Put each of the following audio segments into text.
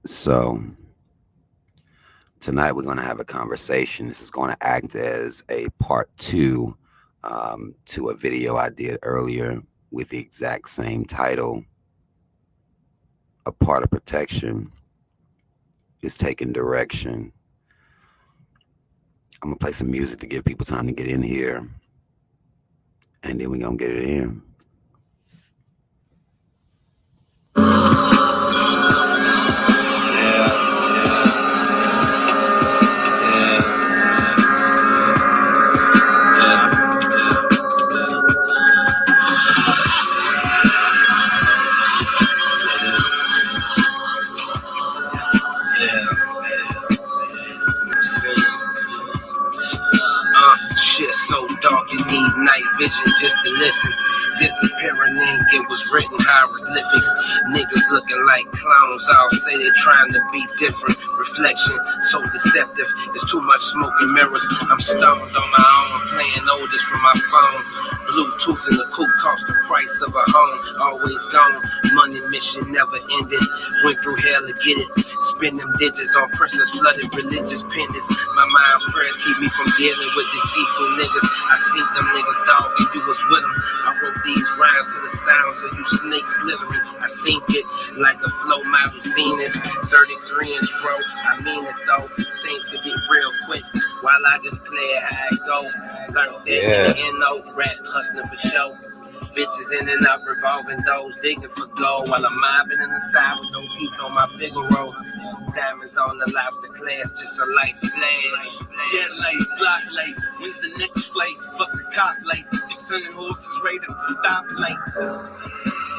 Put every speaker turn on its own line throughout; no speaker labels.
So tonight we're going to have a conversation. This is going to act as a part two to a video I did earlier with the exact same title. A part of protection is taking direction. I'm going to play some music to give people time to get in here, and then we're going to get it in.
Shit so dark you need night vision just to listen. Disappearing ink, it was written hieroglyphics. Niggas looking like clowns, I'll say they trying to be different. Reflection, so deceptive, there's too much smoke and mirrors. I'm stoned on my own, playing oldies from my phone. Bluetooth in the coupe cost the price of a home. Always gone, money mission never ended. Went through hell to get it. Spin them digits on princess flooded religious pendants. My mind's prayers keep me from dealing with deceitful niggas. I seen them niggas, dog, and you was with them. I wrote these rhymes to the sounds of you snakes slithering. I seen it like a flow model seen it. 33-inch bro, I mean it though. Things could get real quick while I just play it how it go. Learned that in the NO, rap hustling for show. Bitches in and out revolving doors, digging for gold while I'm mobbing in the side with no piece on my Figaro. Diamonds on the lobster class, just a light splash.
Jet light, block light, when's the next flight? Fuck the cop light, 600 horses right at the stoplight.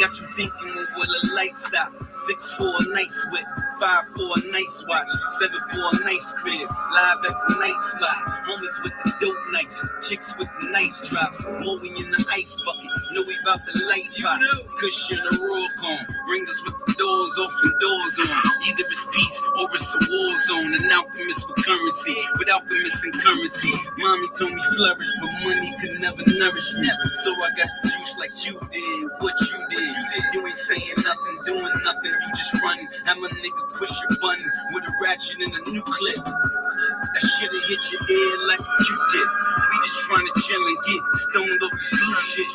Got you thinking, when will the light stop? 6'4" nice whip, 5'4" nice watch, 7'4" nice crib, live at the night spot. Homies with the dope nights, chicks with the nice drops, moving in the ice bucket, know we about the light pop. Cushion a roll cone, ringers with the doors off and doors on. Either it's peace or it's a war zone. An alchemist with currency, with alchemists and currency. Mommy told me flourish, but money could never nourish me. So I got the juice like you did, what you did. You ain't saying nothing, doing nothing, you just running. Have my nigga push your button with a ratchet and a new clip. That shit'll hit your ear like a Q-tip. We just trying to chill and get stoned off this blue shit.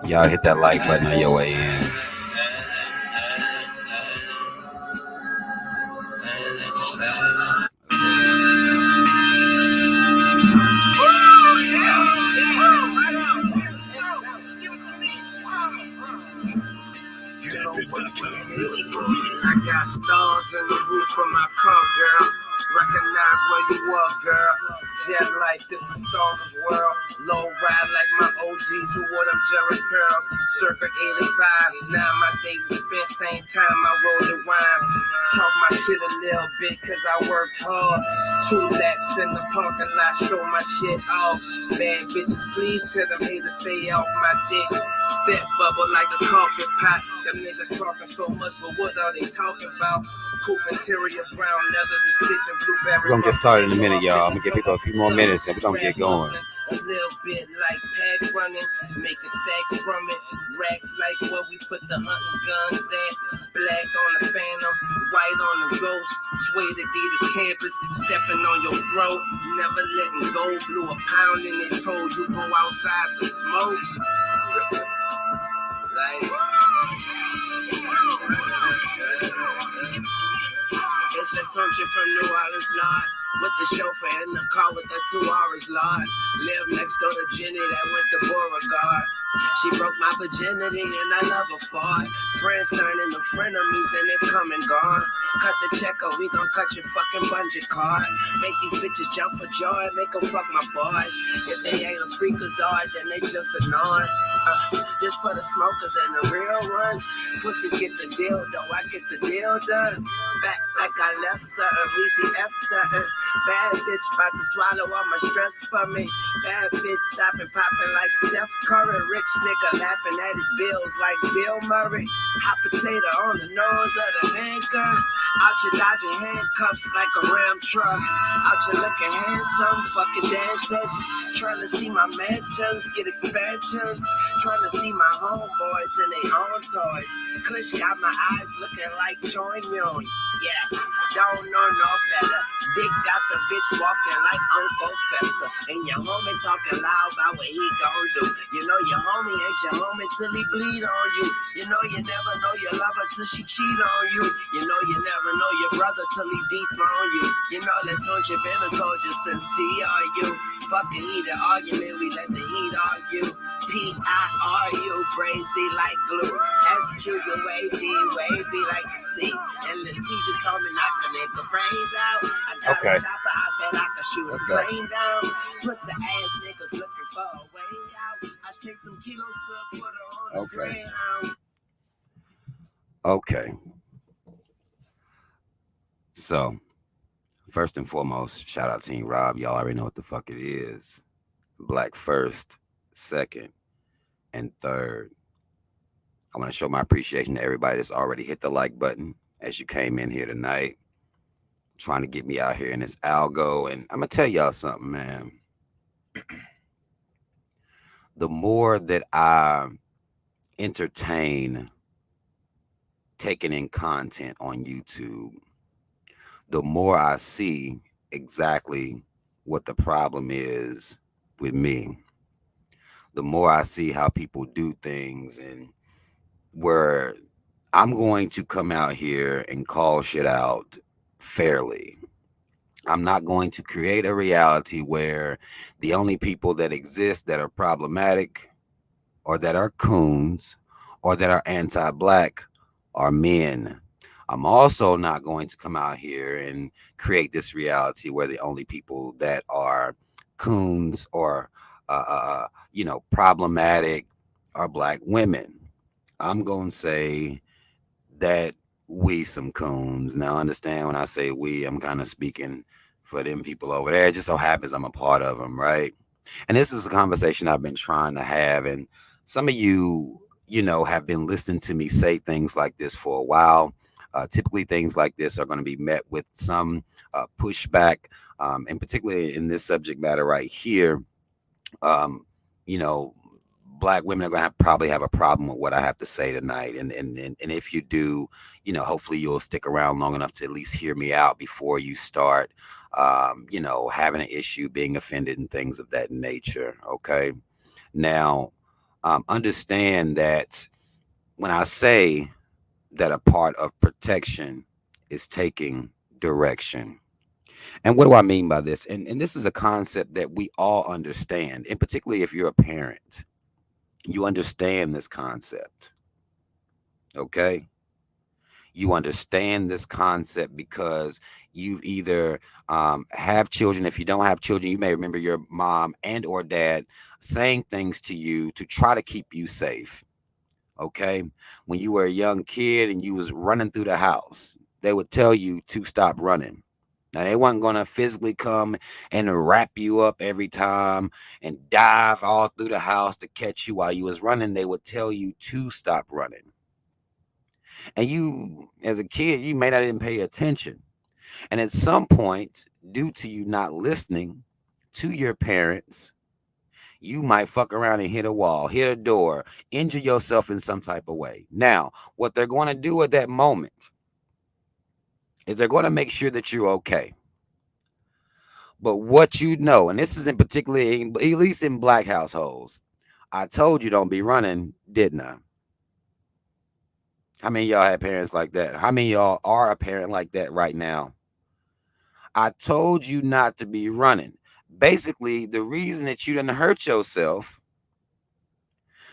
Y'all hit that like button on your way in.
I got stars in the roof of my car, girl. Recognize where you are, girl. Jet life, this is Star Wars world. Low ride like my OGs who wore them Jerry curls. Circa 85, now my dating spent same time I roll the wine. Talk my shit a little bit cause I worked hard. 2 laps in the parking lot, show my shit off. Bad bitches, please tell them haters stay off my dick. Set bubble like a coffee pot. Them niggas talking so much, but what are they talking about? Coupe interior, brown leather, this kitchen, blueberry.
We're going to get started in a minute, y'all. I'm going to give people a few more minutes and we're going to get going.
A little bit like pad running, making stacks from it. Racks like where we put the hunting guns at. Black on the Phantom, white on the Ghost. Suede Adidas campus, stepping on your throat. Never letting go, blew a pound and they told you go outside to smoke. Like, it's Latunche from New Orleans, Lord. With the chauffeur in the car with the 2 hours, Lord. Live next door to Jenny that went to Beauregard. She broke my virginity and I love her for it. Friends turn into frenemies and they come and gone. Cut the checker, we gon' cut your fucking bungee card. Make these bitches jump for joy, make them fuck my boys. If they ain't a freakazoid, then they just annoying. This for the smokers and the real ones. Pussies get the deal, though I get the deal done. Back like I left something, Weezy F something. Bad bitch about to swallow all my stress for me. Bad bitch stopping popping like Steph Curry. Rich nigga laughing at his bills like Bill Murray. Hot potato on the nose of the handgun. Out you dodging handcuffs like a ram truck. Out you looking handsome, fucking dances. Trying to see my mansions, get expansions. Trying to see my homeboys in their own toys. Kush got my eyes looking like Choi Myung. Yeah, don't know no better. Dick got the bitch walking like Uncle Fester. And your homie talking loud about what he gon' do. You know your homie ain't your homie till he bleed on you. You know you never know your lover till she cheat on you. You know you never know your brother till he dethrone you. You know that Tunch been a soldier since TRU. Fuck a heated argument, we let the heat argue. PIRU, crazy like glue. SQ, you wavy like C. And the T just told me knock the nigga brains out. I got a chopper, I bet I can shoot a plane down. Pussy ass niggas looking for a way out. I take some kilos to put her on the Greyhound.
Okay. So, first and foremost, shout out Team Rob. Y'all already know what the fuck it is. Black first, second, and third. I want to show my appreciation to everybody that's already hit the like button as you came in here tonight, trying to get me out here in this algo. And I'm going to tell y'all something, man. The more that I entertain taking in content on YouTube, the more I see exactly what the problem is with me. The more I see how people do things, and where I'm going to come out here and call shit out fairly. I'm not going to create a reality where the only people that exist that are problematic or that are coons or that are anti-black are men. I'm also not going to come out here and create this reality where the only people that are coons or problematic are black women. I'm going to say that we some coons. Now, understand when I say we, I'm kind of speaking for them people over there. It just so happens I'm a part of them, right? And this is a conversation I've been trying to have. And some of you, have been listening to me say things like this for a while. Typically, things like this are going to be met with some pushback, and particularly in this subject matter right here. Um, you know, Black women are going to probably have a problem with what I have to say tonight. And if you do, hopefully you'll stick around long enough to at least hear me out before you start, having an issue, being offended, and things of that nature. Okay. Now, understand that when I say that a part of protection is taking direction. And what do I mean by this? And this is a concept that we all understand, and particularly if you're a parent, you understand this concept. Okay. You understand this concept because you either have children. If you don't have children, you may remember your mom and or dad saying things to you to try to keep you safe. Okay. When you were a young kid and you was running through the house, they would tell you to stop running. Now, they weren't going to physically come and wrap you up every time and dive all through the house to catch you while you was running. They would tell you to stop running. And you, as a kid, you may not even pay attention. And at some point, due to you not listening to your parents, you might fuck around and hit a wall, hit a door, injure yourself in some type of way. Now, what they're going to do at that moment is they're going to make sure that you're okay. But what you know, and this is in particularly, at least in black households, I told you don't be running, didn't I? How many of y'all had parents like that? How many of y'all are a parent like that right now? I told you not to be running. Basically, the reason that you didn't hurt yourself,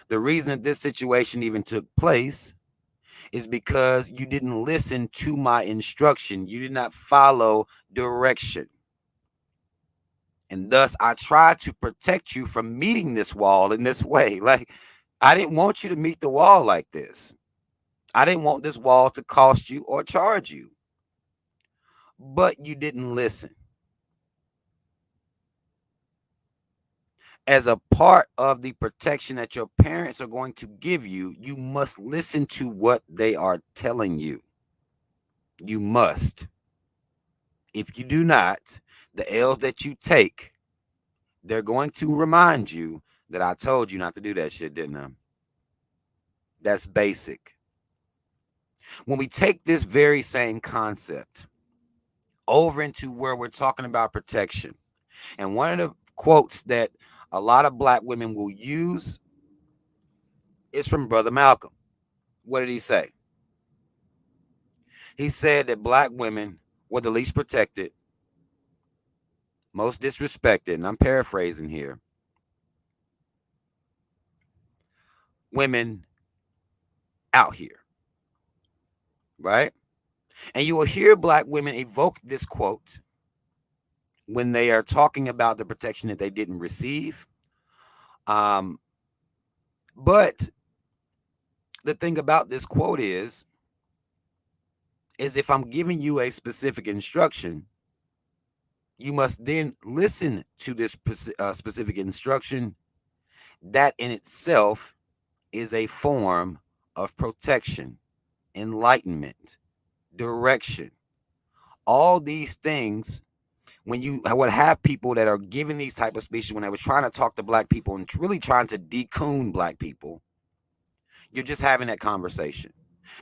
the reason that this situation even took place is because you didn't listen to my instruction. You did not follow direction. And thus, I tried to protect you from meeting this wall in this way. Like, I didn't want you to meet the wall like this. I didn't want this wall to cost you or charge you. but you didn't listen. As a part of the protection that your parents are going to give you, you must listen to what they are telling you. You must. If you do not, the L's that you take, they're going to remind you that I told you not to do that shit, didn't I? That's basic. When we take this very same concept over into where we're talking about protection, and one of the quotes that a lot of black women will use is from Brother Malcolm. What did he say? He said that black women were the least protected, most disrespected, and I'm paraphrasing here, women out here, right? And you will hear black women evoke this quote when they are talking about the protection that they didn't receive. Um, but the thing about this quote is if I'm giving you a specific instruction, you must then listen to this specific instruction. That in itself is a form of protection, enlightenment, direction. All these things, when you would have people that are giving these type of speeches, when they were trying to talk to black people and really trying to decoon black people, you're just having that conversation.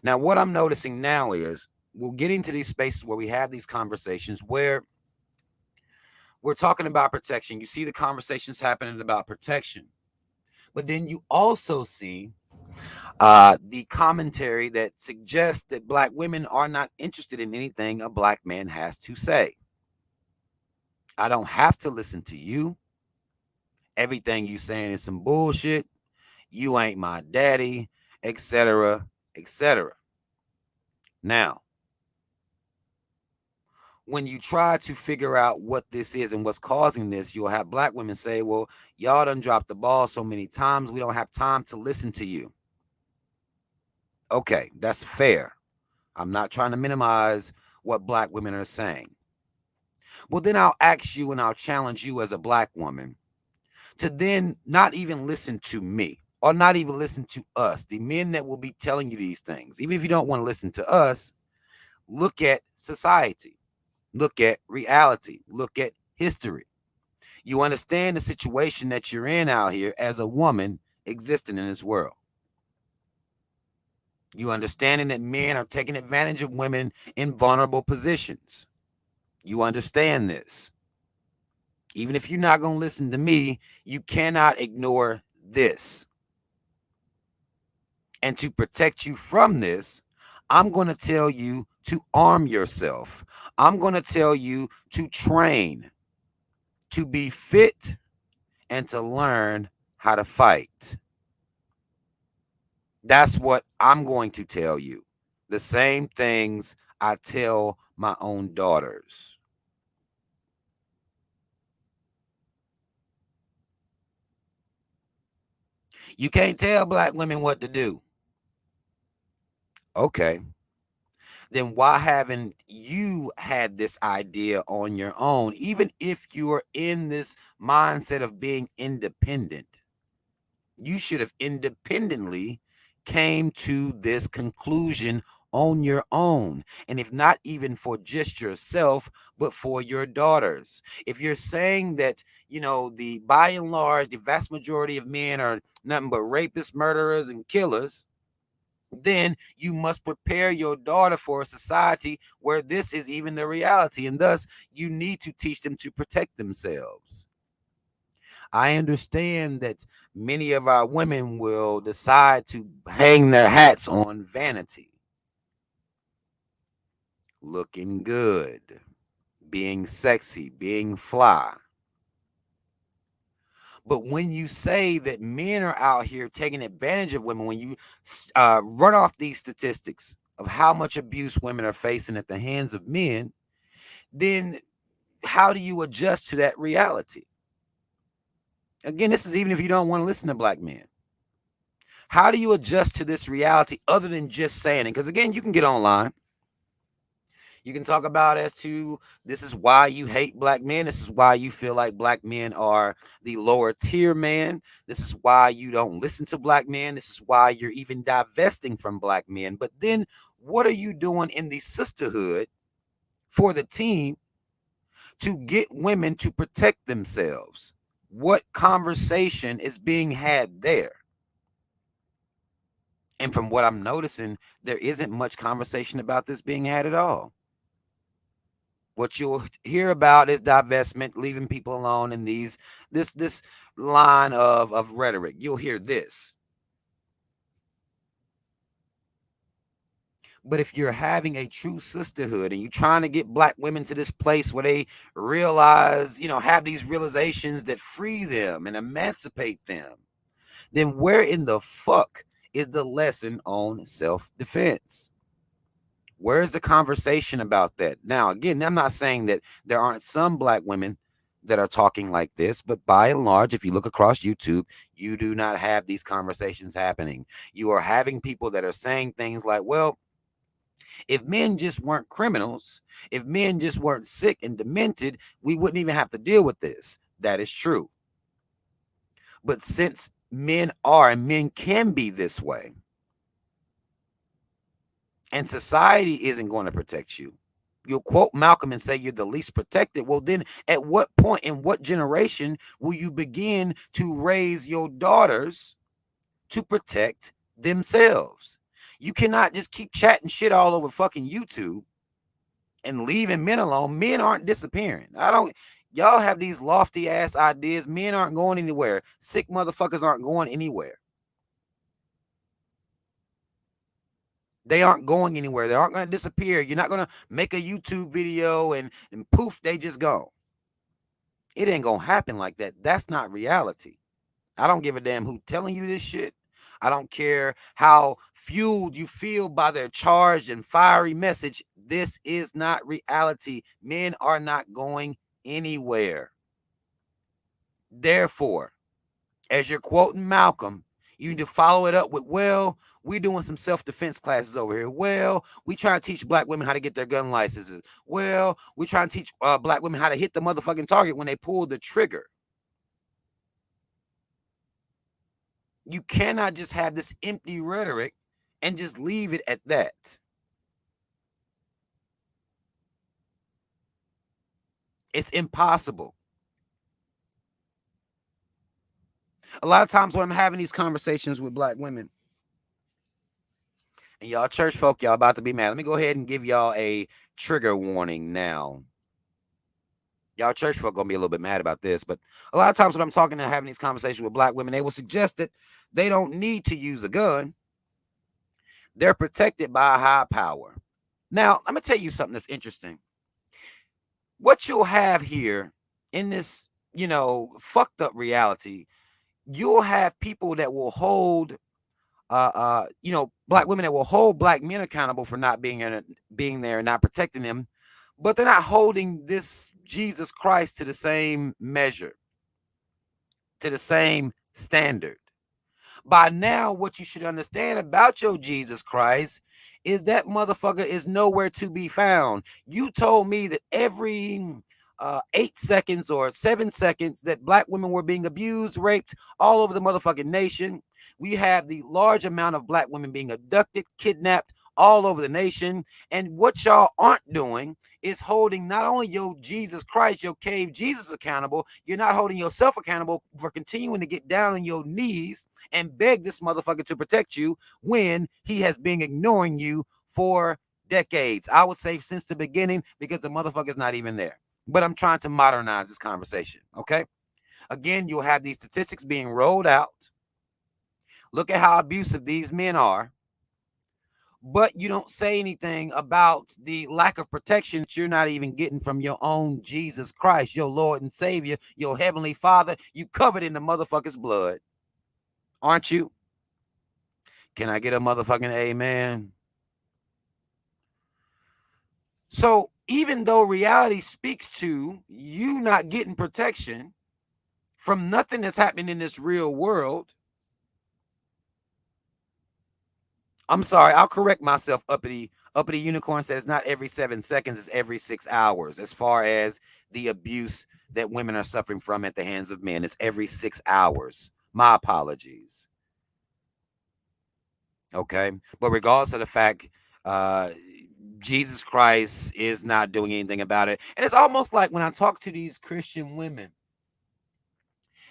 Now, what I'm noticing now is we'll get into these spaces where we have these conversations where we're talking about protection. You see the conversations happening about protection, but then you also see the commentary that suggests that black women are not interested in anything a black man has to say. I don't have to listen to you. Everything you saying is some bullshit. You ain't my daddy, etc., etc. Now, when you try to figure out what this is and what's causing this, you'll have black women say, well, y'all done dropped the ball so many times, we don't have time to listen to you. Okay, that's fair. I'm not trying to minimize what black women are saying. Well, then I'll ask you and I'll challenge you as a black woman to then not even listen to me or not even listen to us, the men that will be telling you these things. Even if you don't want to listen to us, look at society, look at reality, look at history. You understand the situation that you're in out here as a woman existing in this world. You understanding that men are taking advantage of women in vulnerable positions. You understand this. Even if you're not going to listen to me, you cannot ignore this. And to protect you from this, I'm going to tell you to arm yourself. I'm going to tell you to train, to be fit, and to learn how to fight. That's what I'm going to tell you. The same things I tell my own daughters. You can't tell black women what to do. Okay. Then why haven't you had this idea on your own, even if you are in this mindset of being independent? You should have independently came to this conclusion on your own. And if not even for just yourself, but for your daughters. If you're saying that, the by and large, the vast majority of men are nothing but rapists, murderers, and killers, then you must prepare your daughter for a society where this is even the reality. And thus, you need to teach them to protect themselves. I understand that many of our women will decide to hang their hats on vanity, looking good, being sexy, being fly. But when you say that men are out here taking advantage of women, when you run off these statistics of how much abuse women are facing at the hands of men, then how do you adjust to that reality? Again, this is even if you don't want to listen to black men. How do you adjust to this reality other than just saying it? Because again, you can get online. You can talk about as to this is why you hate black men. This is why you feel like black men are the lower tier man. This is why you don't listen to black men. This is why you're even divesting from black men. But then what are you doing in the sisterhood for the team to get women to protect themselves? What conversation is being had there? And from what I'm noticing, there isn't much conversation about this being had at all. What you'll hear about is divestment, leaving people alone, in this line of rhetoric. You'll hear this. But if you're having a true sisterhood and you're trying to get black women to this place where they realize, have these realizations that free them and emancipate them, then where in the fuck is the lesson on self-defense? Where's the conversation about that? Now, again, I'm not saying that there aren't some black women that are talking like this, but by and large, if you look across YouTube, you do not have these conversations happening. You are having people that are saying things like, well, if men just weren't criminals, if men just weren't sick and demented, we wouldn't even have to deal with this. That is true. But since men are and men can be this way, and society isn't going to protect you, you'll quote Malcolm and say you're the least protected. Well, then at what point in what generation will you begin to raise your daughters to protect themselves? You cannot just keep chatting shit all over fucking YouTube and leaving men alone. Men aren't disappearing. Y'all have these lofty ass ideas. Men aren't going anywhere. Sick motherfuckers aren't going anywhere. They aren't going anywhere. They aren't going to disappear. You're not going to make a YouTube video and poof, they just gone. It ain't going to happen like that. That's not reality. I don't give a damn who telling you this shit. I don't care how fueled you feel by their charged and fiery message. This is not reality. Men are not going anywhere. Therefore, as you're quoting Malcolm, you need to follow it up with, well, we're doing some self-defense classes over here. Well, we trying to teach black women how to get their gun licenses. Well, we trying to teach black women how to hit the motherfucking target when they pull the trigger. You cannot just have this empty rhetoric and just leave it at that. It's impossible. A lot of times when I'm having these conversations with black women, and y'all church folk, y'all about to be mad. Let me go ahead and give y'all a trigger warning now. Y'all church folk gonna be a little bit mad about this, but a lot of times when I'm talking and having these conversations with black women, they will suggest that they don't need to use a gun. They're protected by a high power. Now, let me tell you something that's interesting. What you'll have here in this, fucked up reality, you'll have people that will hold black women that will hold black men accountable for not being there and not protecting them, but they're not holding this Jesus Christ to the same measure, to the same standard. By now, what you should understand about your Jesus Christ is that motherfucker is nowhere to be found. You told me that every 8 seconds or 7 seconds that black women were being abused, raped all over the motherfucking nation. We have the large amount of black women being abducted, kidnapped all over the nation. And what y'all aren't doing is holding not only your Jesus Christ, your cave Jesus accountable, you're not holding yourself accountable for continuing to get down on your knees and beg this motherfucker to protect you when he has been ignoring you for decades. I would say since the beginning, because the motherfucker's not even there. But I'm trying to modernize this conversation, okay? Again, you'll have these statistics being rolled out. Look at how abusive these men are. But you don't say anything about the lack of protection that you're not even getting from your own Jesus Christ, your Lord and Savior, your Heavenly Father. You covered in the motherfucker's blood, aren't you? Can I get a motherfucking amen? So even though reality speaks to you not getting protection from nothing that's happening in this real world, I'm sorry, I'll correct myself, uppity Uppity Unicorn says not every 7 seconds, it's every 6 hours. As far as the abuse that women are suffering from at the hands of men, it's every 6 hours. My apologies. Okay. But regardless of the fact, uh, Jesus Christ is not doing anything about it. And it's almost like when I talk to these Christian women,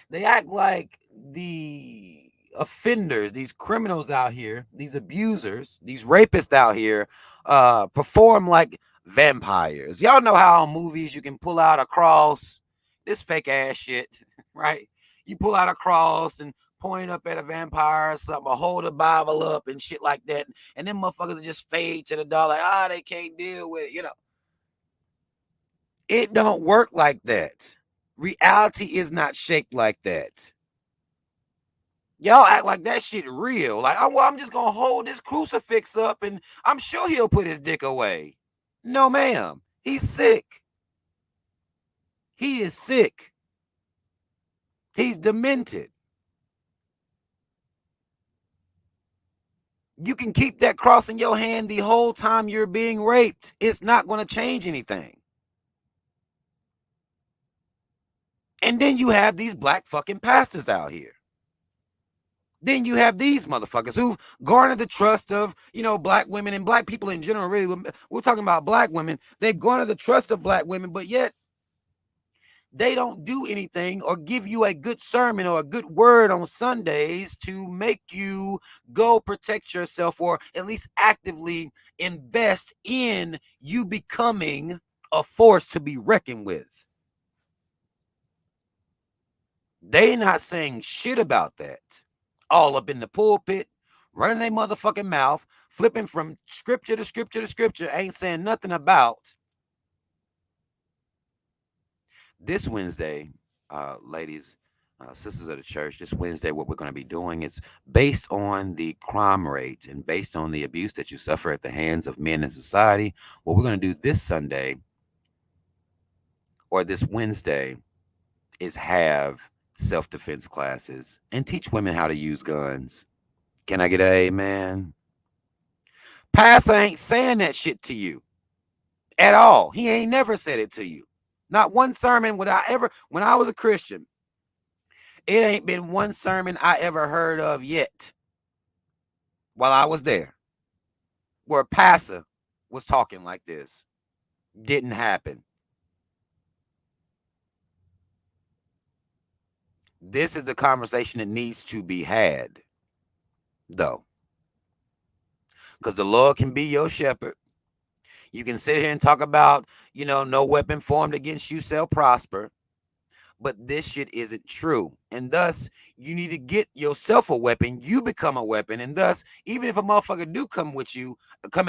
they act like the offenders, these criminals out here, these abusers, these rapists out here, perform like vampires. Y'all know how in movies you can pull out a cross, this fake ass shit, right? You pull out a cross and point up at a vampire or something, or hold a Bible up and shit like that, and then motherfuckers just fade to the door like, they can't deal with it, It don't work like that. Reality is not shaped like that. Y'all act like that shit real. Like, I'm just gonna hold this crucifix up and I'm sure he'll put his dick away. No, ma'am. He's sick. He is sick. He's demented. You can keep that cross in your hand the whole time you're being raped. It's not going to change anything. And then you have these black fucking pastors out here. Then you have these motherfuckers who've garnered the trust of, black women and black people in general. Really, we're talking about black women. They've garnered the trust of black women, but yet they don't do anything or give you a good sermon or a good word on Sundays to make you go protect yourself, or at least actively invest in you becoming a force to be reckoned with. They not saying shit about that. All up in the pulpit, running their motherfucking mouth, flipping from scripture to scripture to scripture, ain't saying nothing about this Wednesday, ladies, sisters of the church. This Wednesday, what we're going to be doing is based on the crime rate and based on the abuse that you suffer at the hands of men in society. What we're going to do this Sunday or this Wednesday is have self-defense classes and teach women how to use guns. Can I get an amen? Pastor ain't saying that shit to you at all. He ain't never said it to you. Not one sermon when I was a Christian, it ain't been one sermon I ever heard of yet while I was there where a pastor was talking like this. Didn't happen. This is the conversation that needs to be had, though. Because the Lord can be your shepherd. You can sit here and talk about, no weapon formed against you shall prosper. But this shit isn't true. And thus, you need to get yourself a weapon. You become a weapon. And thus, even if a motherfucker do come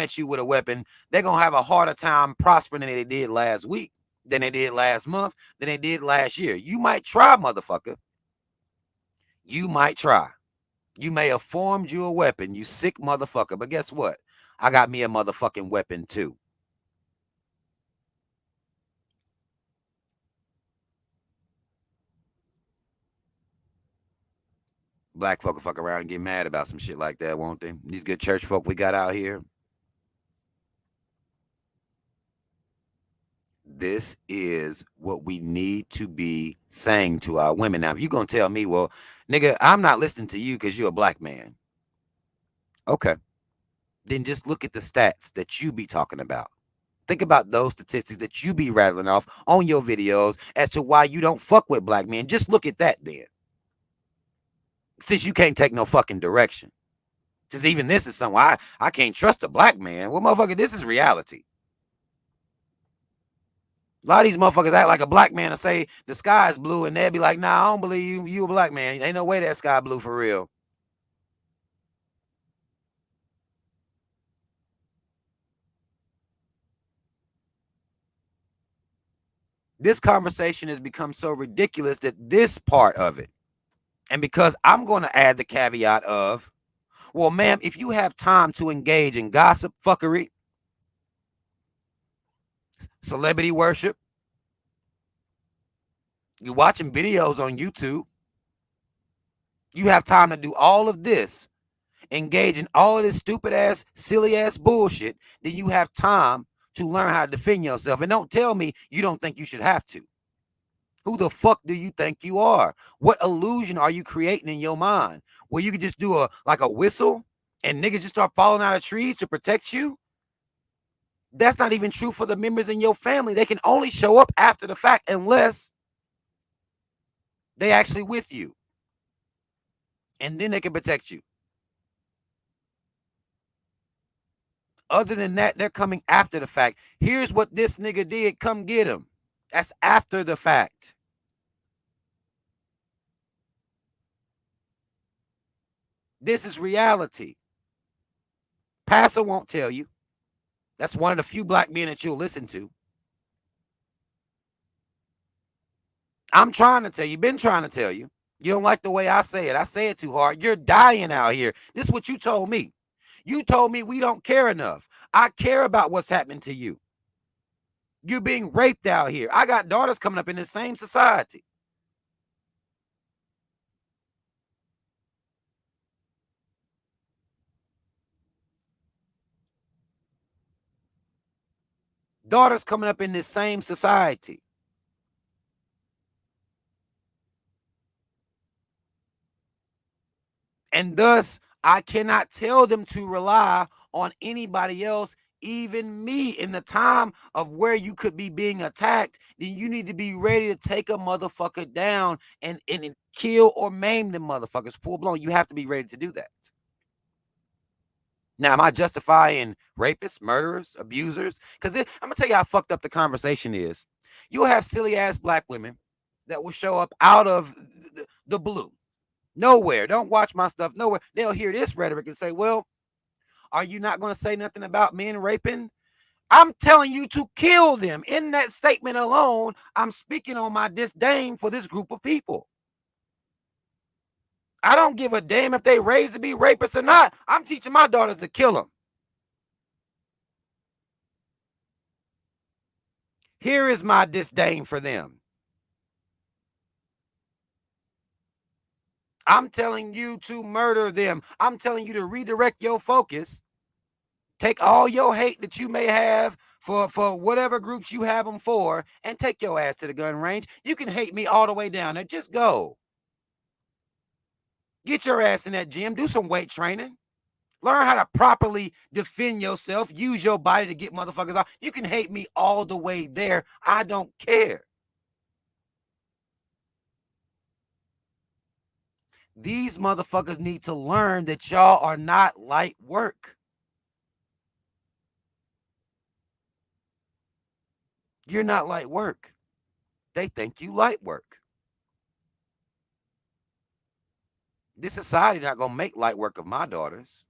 at you with a weapon, they're going to have a harder time prospering than they did last week, than they did last month, than they did last year. You might try, motherfucker. You might try. You may have formed you a weapon, you sick motherfucker. But guess what? I got me a motherfucking weapon too. Black folk will fuck around and get mad about some shit like that, won't they? These good church folk we got out here. This is what we need to be saying to our women. Now, if you're going to tell me, well, nigga, I'm not listening to you because you're a black man. Okay. Then just look at the stats that you be talking about. Think about those statistics that you be rattling off on your videos as to why you don't fuck with black men. Just look at that then. Since you can't take no fucking direction. Since even this is something I can't trust a black man. Well, motherfucker, this is reality. A lot of these motherfuckers act like a black man and say the sky is blue, and they'll be like, nah, I don't believe you a black man. Ain't no way that sky blue for real. This conversation has become so ridiculous that this part of it, and because I'm going to add the caveat of, well, ma'am, if you have time to engage in gossip, fuckery, celebrity worship, you're watching videos on YouTube, you have time to do all of this, engage in all of this stupid ass, silly ass bullshit, then you have time to learn how to defend yourself. And don't tell me you don't think you should have to. Who the fuck do you think you are? What illusion are you creating in your mind where you could just do a whistle and niggas just start falling out of trees to protect you? That's not even true for the members in your family. They can only show up after the fact unless they actually with you. And then they can protect you. Other than that, they're coming after the fact. Here's what this nigga did. Come get him. That's after the fact. This is reality. Pastor won't tell you. That's one of the few black men that you'll listen to. I'm trying to tell you, been trying to tell you. You don't like the way I say it. I say it too hard. You're dying out here. This is what you told me. You told me we don't care enough. I care about what's happening to you. You're being raped out here. I got daughters coming up in the same society. Daughters coming up in this same society. And thus, I cannot tell them to rely on anybody else, even me, in the time of where you could be being attacked. Then you need to be ready to take a motherfucker down and kill or maim them motherfuckers full blown. You have to be ready to do that. Now, am I justifying rapists, murderers, abusers? Because I'm going to tell you how fucked up the conversation is. You'll have silly ass black women that will show up out of the blue. Nowhere. Don't watch my stuff. Nowhere. They'll hear this rhetoric and say, well, are you not going to say nothing about men raping? I'm telling you to kill them. In that statement alone, I'm speaking on my disdain for this group of people. I don't give a damn if they raised to be rapists or not. I'm teaching my daughters to kill them. Here is my disdain for them. I'm telling you to murder them. I'm telling you to redirect your focus. Take all your hate that you may have for whatever groups you have them for and take your ass to the gun range. You can hate me all the way down there. Just go. Get your ass in that gym. Do some weight training. Learn how to properly defend yourself. Use your body to get motherfuckers off. You can hate me all the way there. I don't care. These motherfuckers need to learn that y'all are not light work. You're not light work. They think you light work. This society not gonna make light work of my daughters.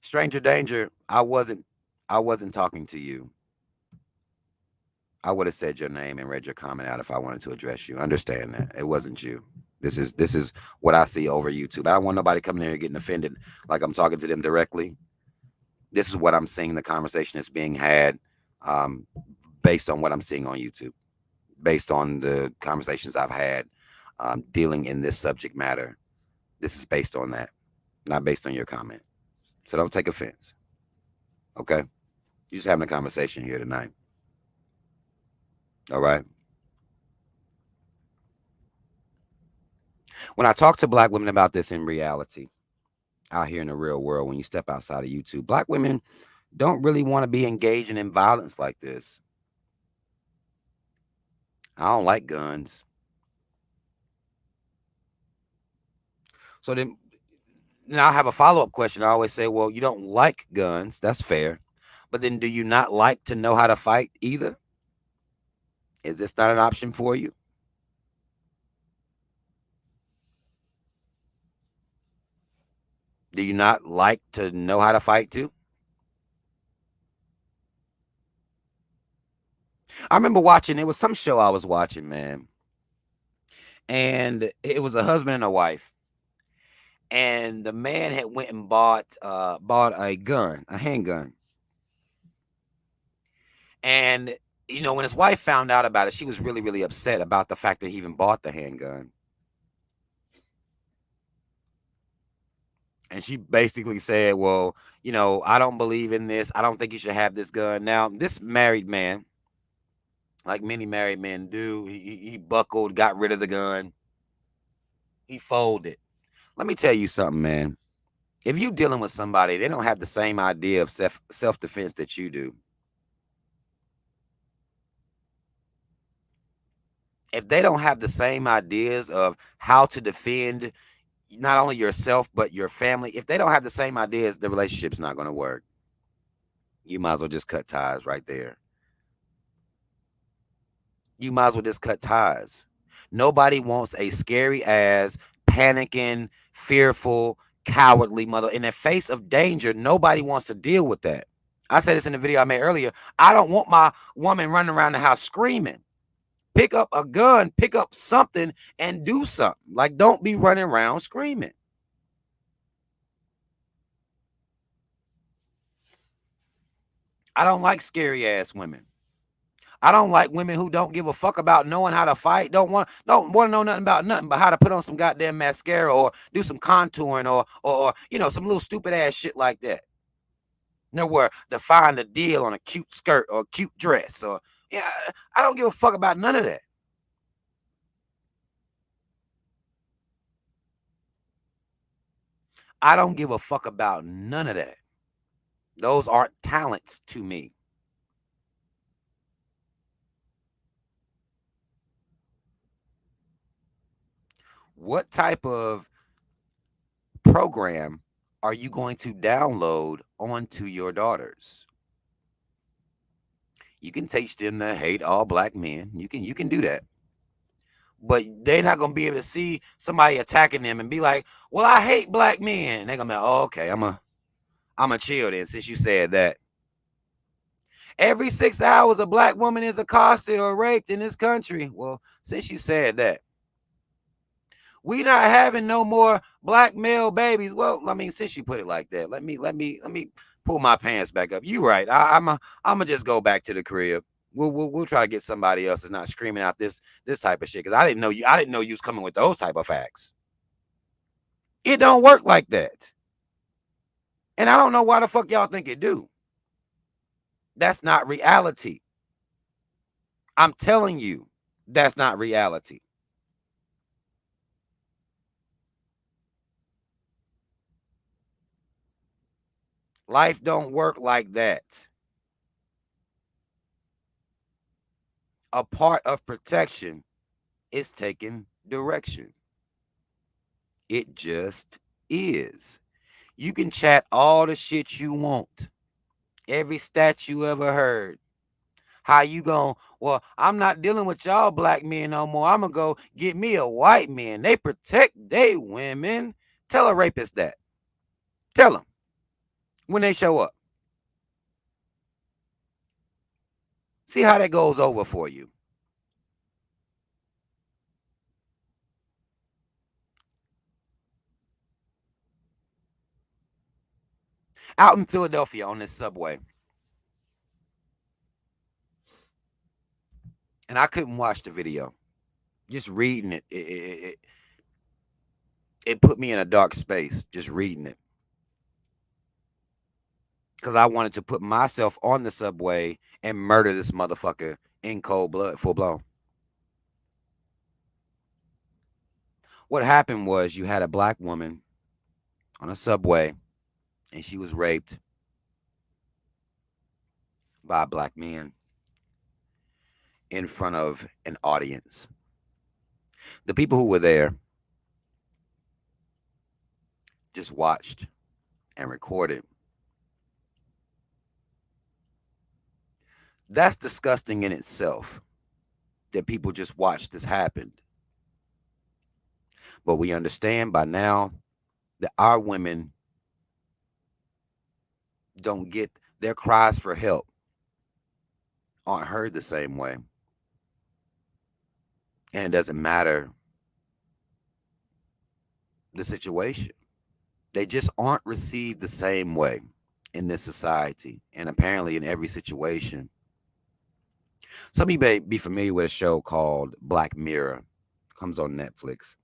Stranger danger, I wasn't talking to you. I would have said your name and read your comment out if I wanted to address you. Understand that. It wasn't you. This is what I see over YouTube. I don't want nobody coming in here getting offended like I'm talking to them directly. This is what I'm seeing. The conversation is being had um, based on what I'm seeing on YouTube, based on the conversations I've had dealing in this subject matter. This is based on that, not based on your comment. So don't take offense. Okay? You're just having a conversation here tonight. All right? When I talk to black women about this in reality, out here in the real world, when you step outside of YouTube, black women don't really want to be engaging in violence like this. I don't like guns. So then now I have a follow-up question. I always say, well, you don't like guns. That's fair. But then do you not like to know how to fight either? Is this not an option for you? Do you not like to know how to fight too? I remember watching, it was some show I was watching, man. And it was a husband and a wife. And the man had went and bought a gun, a handgun. And When his wife found out about it, she was really, really upset about the fact that he even bought the handgun. And she basically said, well, I don't believe in this. I don't think you should have this gun. Now, this married man, like many married men do, he buckled, got rid of the gun. He folded. Let me tell you something, man. If you dealing with somebody, they don't have the same idea of self-defense that you do. If they don't have the same ideas of how to defend not only yourself but your family, if they don't have the same ideas, the relationship's not going to work. You might as well just cut ties right there. You might as well just cut ties. Nobody wants a scary ass, panicking, fearful, cowardly mother. In the face of danger, nobody wants to deal with that. I said this in the video I made earlier. I don't want my woman running around the house screaming. Pick up a gun, pick up something, and do something. Like, don't be running around screaming. I don't like scary ass women. I don't like women who don't give a fuck about knowing how to fight. Don't want to know nothing about nothing but how to put on some goddamn mascara or do some contouring or some little stupid ass shit like that. Nowhere to find a deal on a cute skirt or a cute dress or yeah. I don't give a fuck about none of that. I don't give a fuck about none of that. Those aren't talents to me. What type of program are you going to download onto your daughters? You can teach them to hate all black men. You can do that. But they're not gonna be able to see somebody attacking them and be like, "Well, I hate black men." They're gonna be like, "Oh, okay, I'm a chill then since you said that." Every 6 hours, a black woman is accosted or raped in this country. Well, since you said that, we not having no more black male babies. Well, I mean, since you put it like that, let me pull my pants back up. You right. I'm gonna just go back to the crib. We'll try to get somebody else that's not screaming out this type of shit because I didn't know you was coming with those type of facts. It don't work like that, and I don't know why the fuck y'all think it do. That's not reality. I'm telling you, that's not reality. Life don't work like that. A part of protection is taking direction. It just is. You can chat all the shit you want. Every stat you ever heard. How you going, well, I'm not dealing with y'all black men no more. I'm going to go get me a white man. They protect they women. Tell a rapist that. Tell them when they show up. See how that goes over for you. Out in Philadelphia on this subway. And I couldn't watch the video. Just reading it put me in a dark space just reading it. Because I wanted to put myself on the subway and murder this motherfucker in cold blood, full blown. What happened was you had a black woman on a subway and she was raped by a black man in front of an audience. The people who were there just watched and recorded. That's disgusting in itself that people just watched this happen. But we understand by now that our women don't get their cries for help aren't heard the same way. And it doesn't matter the situation. They just aren't received the same way in this society and apparently in every situation. Some of you may be familiar with a show called Black Mirror. Comes on Netflix,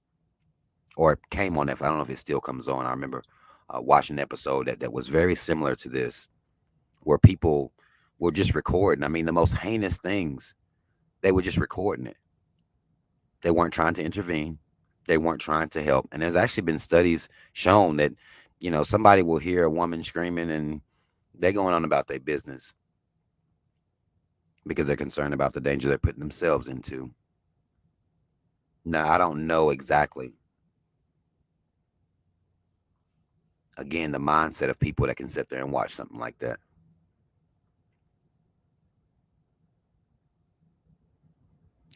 or it came on Netflix. I don't know if it still comes on. I remember watching an episode that was very similar to this, where people were just recording. I mean, the most heinous things, they were just recording it. They weren't trying to intervene. They weren't trying to help. And there's actually been studies shown that, somebody will hear a woman screaming and they're going on about their business because they're concerned about the danger they're putting themselves into. Now, I don't know exactly, again, the mindset of people that can sit there and watch something like that.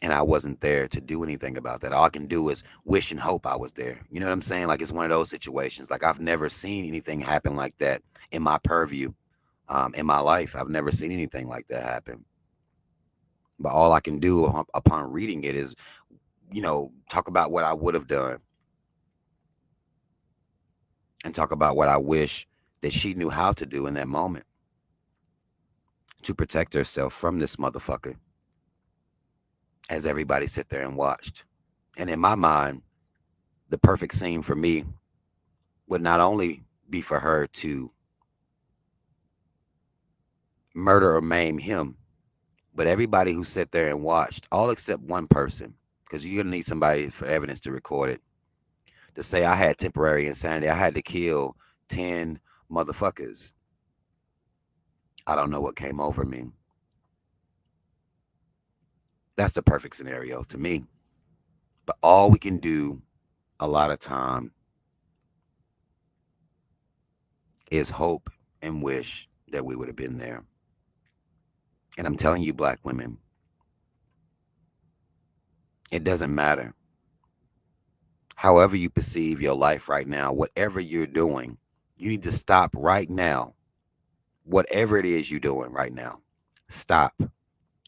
And I wasn't there to do anything about that. All I can do is wish and hope I was there. You know what I'm saying? Like, it's one of those situations. Like, I've never seen anything happen like that in my purview, in my life. I've never seen anything like that happen. But all I can do upon reading it is, talk about what I would have done and talk about what I wish that she knew how to do in that moment to protect herself from this motherfucker, as everybody sit there and watched. And in my mind, the perfect scene for me would not only be for her to murder or maim him, but everybody who sat there and watched, all except one person, because you're going to need somebody for evidence to record it, to say I had temporary insanity. I had to kill 10 motherfuckers. I don't know what came over me. That's the perfect scenario to me. But all we can do a lot of time is hope and wish that we would have been there. And I'm telling you, black women, it doesn't matter. However you perceive your life right now, whatever you're doing, you need to stop right now. Whatever it is you're doing right now, stop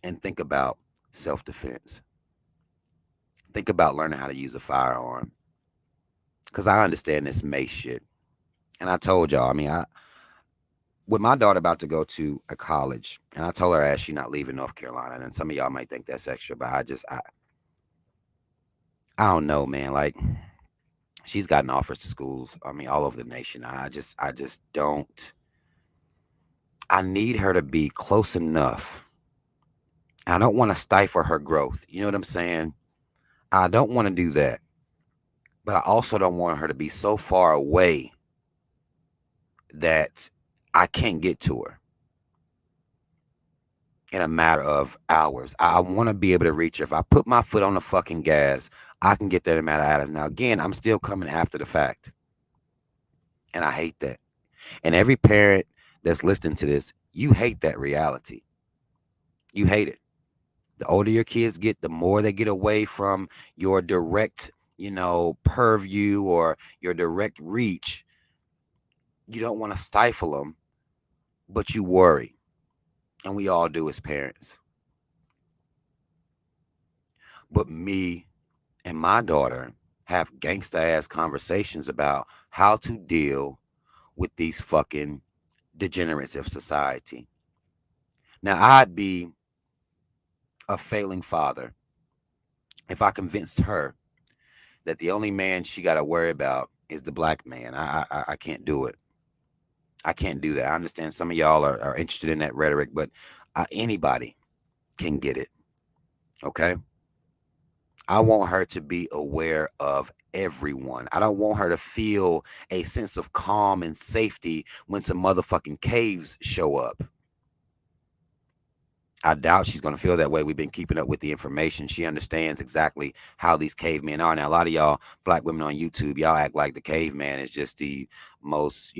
and think about self-defense. Think about learning how to use a firearm. Because I understand this Mace shit. And I told y'all, I mean, with my daughter about to go to a college, and I told her as she not leaving North Carolina, and some of y'all might think that's extra, but I don't know, man. Like, she's gotten offers to schools, I mean, all over the nation. I just don't. I need her to be close enough. And I don't want to stifle her growth. You know what I'm saying? I don't want to do that. But I also don't want her to be so far away that I can't get to her in a matter of hours. I want to be able to reach her. If I put my foot on the fucking gas, I can get there in a matter of hours. Now, again, I'm still coming after the fact. And I hate that. And every parent that's listening to this, you hate that reality. You hate it. The older your kids get, the more they get away from your direct, purview or your direct reach. You don't want to stifle them, but you worry. And we all do as parents. But me and my daughter have gangsta ass conversations about how to deal with these fucking degenerates of society. Now, I'd be a failing father if I convinced her that the only man she got to worry about is the black man. I can't do it. I can't do that. I understand some of y'all are interested in that rhetoric, but anybody can get it. Okay. I want her to be aware of everyone. I don't want her to feel a sense of calm and safety when some motherfucking caves show up. I doubt she's going to feel that way. We've been keeping up with the information. She understands exactly how these cavemen are. Now, a lot of y'all black women on YouTube, y'all act like the caveman is just the most,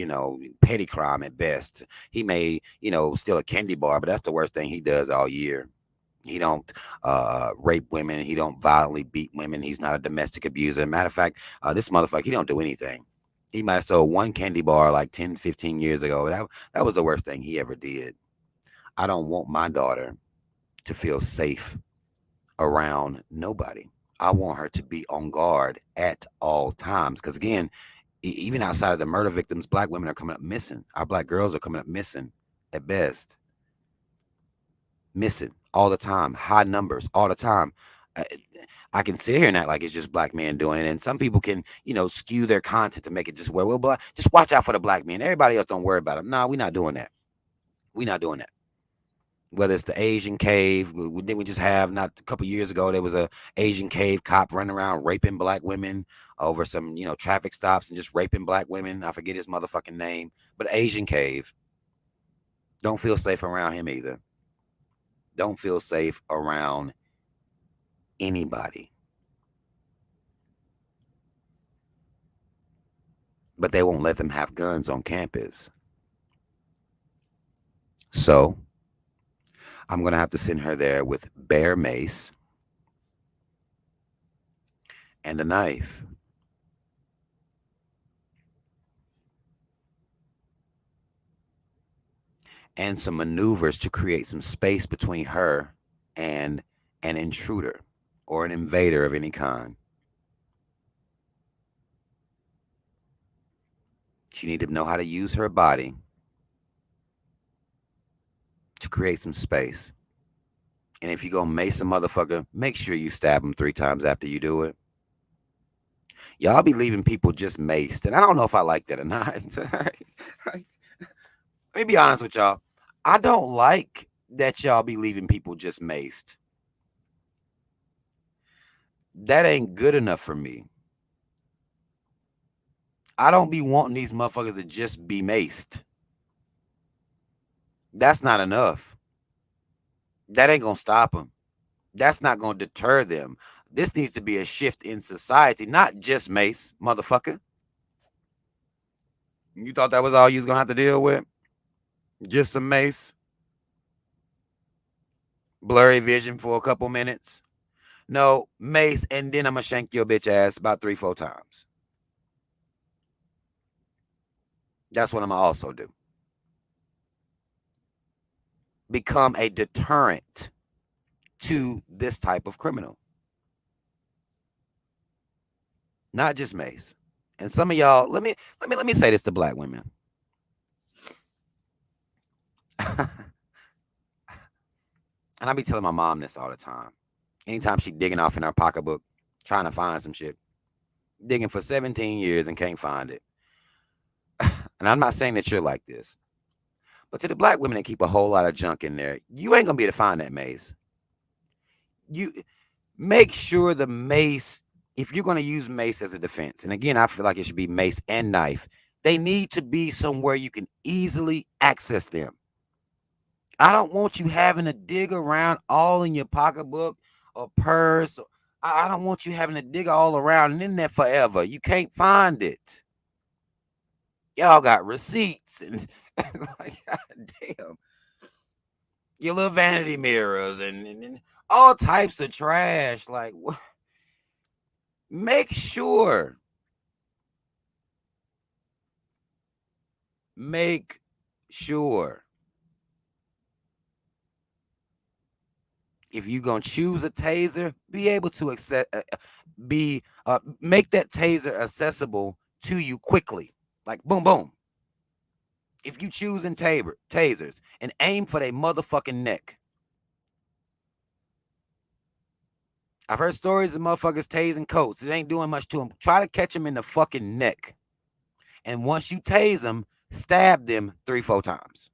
petty crime at best. He may, steal a candy bar, but that's the worst thing he does all year. He don't rape women. He don't violently beat women. He's not a domestic abuser. Matter of fact, this motherfucker, he don't do anything. He might have sold one candy bar like 10, 15 years ago. That was the worst thing he ever did. I don't want my daughter to feel safe around nobody. I want her to be on guard at all times. Because again, even outside of the murder victims, black women are coming up missing. Our black girls are coming up missing at best. Missing all the time, high numbers all the time. Uh, I can sit here and act like it's just black men doing it, and some people can, skew their content to make it just well, black. Just watch out for the black men. Everybody else don't worry about them. Nah, we're not doing that. We're not doing that. Whether it's the Asian cave, didn't we just have not a couple years ago there was a Asian cave cop running around raping black women over some traffic stops and just raping black women. I forget his motherfucking name, but Asian cave. Don't feel safe around him either. Don't feel safe around anybody. But they won't let them have guns on campus. So I'm going to have to send her there with bear mace and a knife. And some maneuvers to create some space between her and an intruder or an invader of any kind. She need to know how to use her body to create some space. And if you go mace a motherfucker, make sure you stab him 3 times after you do it. Y'all be leaving people just maced, and I don't know if I like that or not. Let me be honest with y'all. I don't like that y'all be leaving people just maced. That ain't good enough for me. I don't be wanting these motherfuckers to just be maced. That's not enough. That ain't gonna stop them. That's not gonna deter them. This needs to be a shift in society, not just mace, motherfucker. You thought that was all you was gonna have to deal with? Just some mace, blurry vision for a couple minutes. No, mace, and then I'm gonna shank your bitch ass about 3, 4 times. That's what I'm gonna also do. Become a deterrent to this type of criminal. Not just mace. And some of y'all, let me say this to black women. And I be telling my mom this all the time. Anytime she digging off in her pocketbook, trying to find some shit, digging for 17 years and can't find it. And I'm not saying that you're like this, but to the black women that keep a whole lot of junk in there, you ain't gonna be able to find that mace. You make sure the mace, if you're gonna use mace as a defense, and again, I feel like it should be mace and knife. They need to be somewhere you can easily access them. I don't want you having to dig around all in your pocketbook or purse. I don't want you having to dig all around and in there forever. You can't find it. Y'all got receipts and like, God damn, your little vanity mirrors and all types of trash. Like, make sure, make sure if you're gonna choose a taser, be able to make that taser accessible to you quickly, like boom, boom. If you choosing tasers and aim for their motherfucking neck. I've heard stories of motherfuckers tasing coats. It ain't doing much to them. Try to catch them in the fucking neck. And once you tase them, stab them 3, 4 times.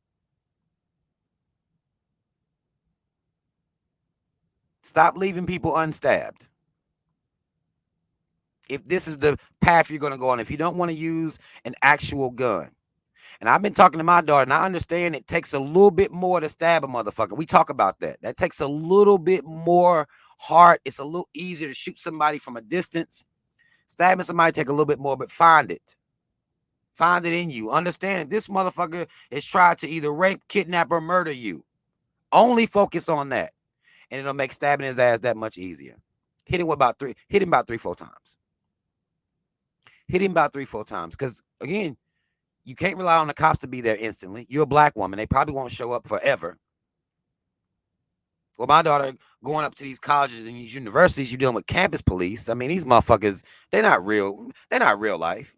Stop leaving people unstabbed. If this is the path you're going to go on, if you don't want to use an actual gun. And I've been talking to my daughter, and I understand it takes a little bit more to stab a motherfucker. We talk about that. That takes a little bit more heart. It's a little easier to shoot somebody from a distance. Stabbing somebody take a little bit more, but find it. Find it in you. Understand that this motherfucker has tried to either rape, kidnap, or murder you. Only focus on that. And it'll make stabbing his ass that much easier. Hit him about 3, 4 times. Hit him about 3, 4 times. Because again, you can't rely on the cops to be there instantly. You're a black woman. They probably won't show up forever. Well, my daughter going up to these colleges and these universities, you're dealing with campus police. I mean, these motherfuckers, they're not real. They're not real life.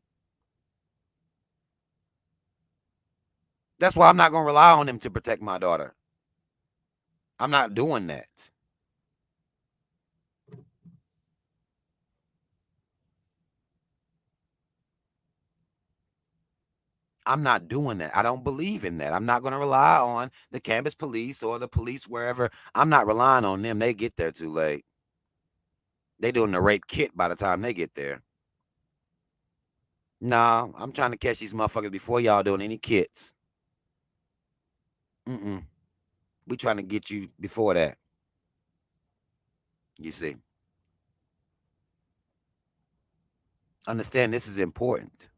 That's why I'm not going to rely on them to protect my daughter. I'm not doing that. I'm not doing that. I don't believe in that. I'm not going to rely on the campus police or the police wherever. I'm not relying on them. They get there too late. They doing the rape kit by the time they get there. Nah, I'm trying to catch these motherfuckers before y'all doing any kits. Mm-mm. We trying to get you before that. You see. Understand this is important.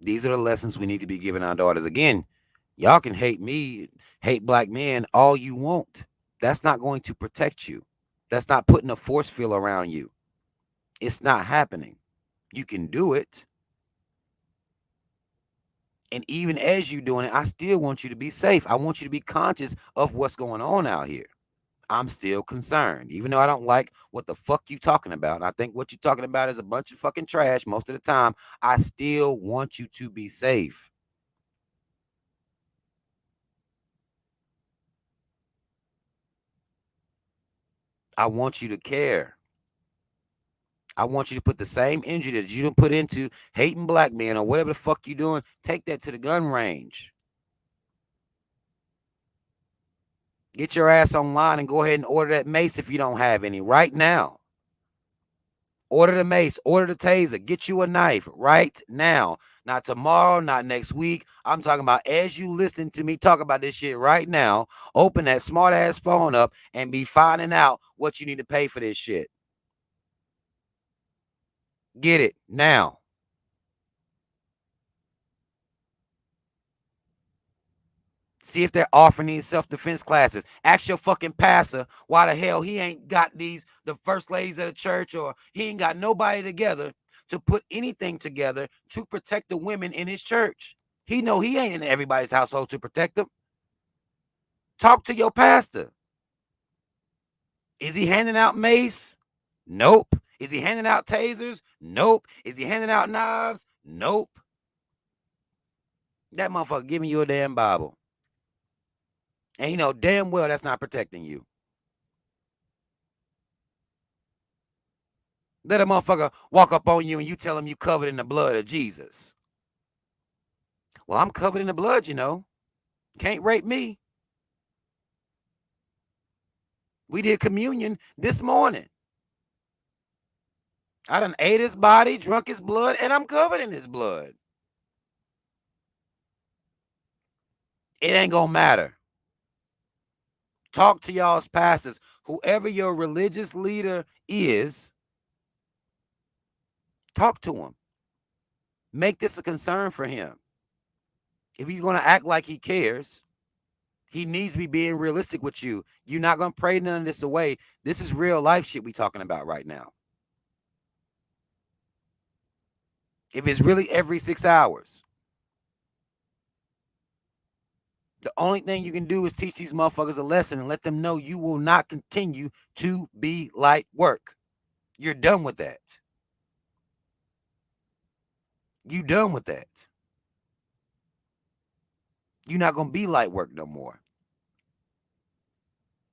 These are the lessons we need to be giving our daughters. Again, y'all can hate me, hate black men all you want. That's not going to protect you. That's not putting a force field around you. It's not happening. You can do it. And even as you doing it, I still want you to be safe. I want you to be conscious of what's going on out here. I'm still concerned, even though I don't like what the fuck you talking about. I think what you're talking about is a bunch of fucking trash most of the time. I still want you to be safe. I want you to care. I want you to put the same energy that you done put into hating black men or whatever the fuck you doing. Take that to the gun range. Get your ass online and go ahead and order that mace if you don't have any right now. Order the mace, order the taser, get you a knife right now. Not tomorrow, not next week. I'm talking about as you listen to me talk about this shit right now, open that smart ass phone up and be finding out what you need to pay for this shit. Get it now. See if they're offering these self-defense classes. Ask your fucking pastor why the hell he ain't got the first ladies of the church, or he ain't got nobody together to put anything together to protect the women in his church. He know he ain't in everybody's household to protect them. Talk to your pastor. Is he handing out mace? Nope. Is he handing out tasers? Nope. Is he handing out knives? Nope. That motherfucker giving you a damn Bible. And you know damn well that's not protecting you. Let a motherfucker walk up on you and you tell him you covered in the blood of Jesus. Well, I'm covered in the blood, you know. Can't rape me. We did communion this morning. I done ate his body, drunk his blood, and I'm covered in his blood. It ain't gonna matter. Talk to y'all's pastors. Whoever your religious leader is, talk to him. Make this a concern for him. If he's gonna act like he cares, he needs to be being realistic with you. You're not gonna pray none of this away. This is real life shit we talking about right now. If it's really every 6 hours, the only thing you can do is teach these motherfuckers a lesson and let them know you will not continue to be light work. You're done with that. You done with that. You're not gonna be light work no more.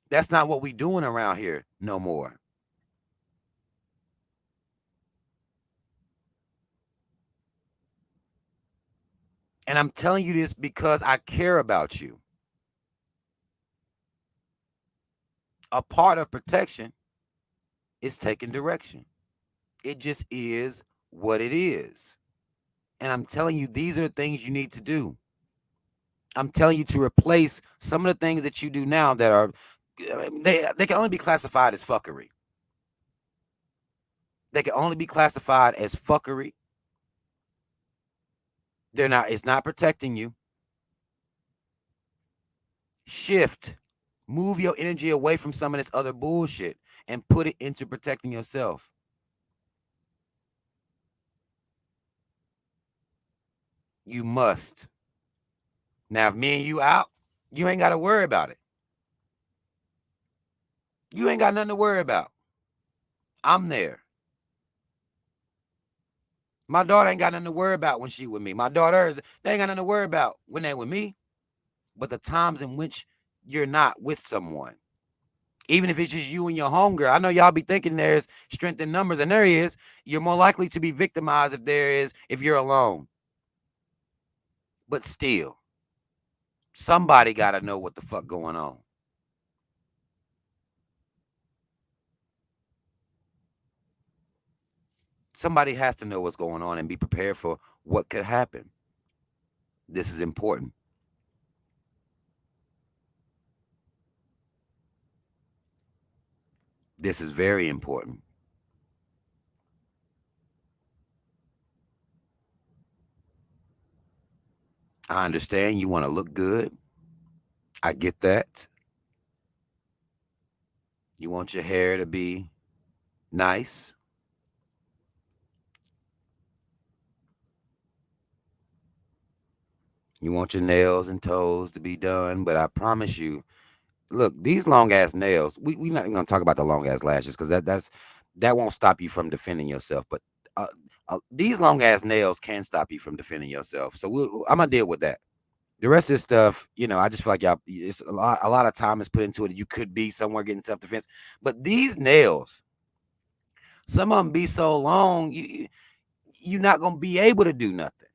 That's not what we doing around here no more. And I'm telling you this because I care about you. A part of protection is taking direction. It just is what it is. And I'm telling you, these are the things you need to do. I'm telling you to replace some of the things that you do now that are, they can only be classified as fuckery. They can only be classified as fuckery. It's not protecting you. Shift. Move your energy away from some of this other bullshit and put it into protecting yourself. You must. Now, if me and you out, you ain't got to worry about it. You ain't got nothing to worry about. I'm there. My daughter ain't got nothing to worry about when she with me. My daughters, they ain't got nothing to worry about when they with me. But the times in which you're not with someone. Even if it's just you and your homegirl. I know y'all be thinking there's strength in numbers, and there is. You're more likely to be victimized if you're alone. But still, somebody gotta know what the fuck going on. Somebody has to know what's going on and be prepared for what could happen. This is important. This is very important. I understand you want to look good. I get that. You want your hair to be nice. You want your nails and toes to be done. But I promise you, look, these long ass nails, we not even gonna talk about the long ass lashes because that won't stop you from defending yourself. But uh, these long ass nails can stop you from defending yourself. So I'm gonna deal with that. The rest of this stuff, I just feel like y'all, it's a lot of time is put into it. You could be somewhere getting self defense, but these nails, some of them be so long, you're not gonna be able to do nothing.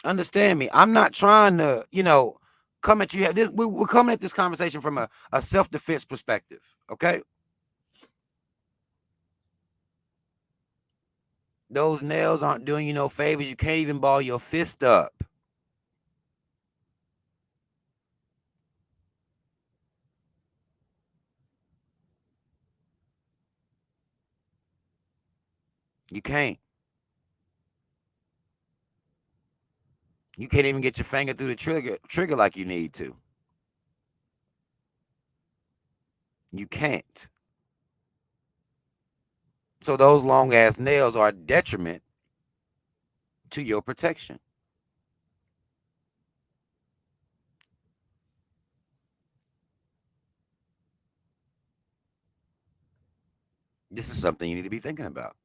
Understand me? I'm not trying to, come at you. We're coming at this conversation from a self defense perspective. Okay, those nails aren't doing you no favors. You can't even ball your fist up. You can't. You can't even get your finger through the trigger like you need to. You can't. So those long ass nails are a detriment to your protection. This is something you need to be thinking about.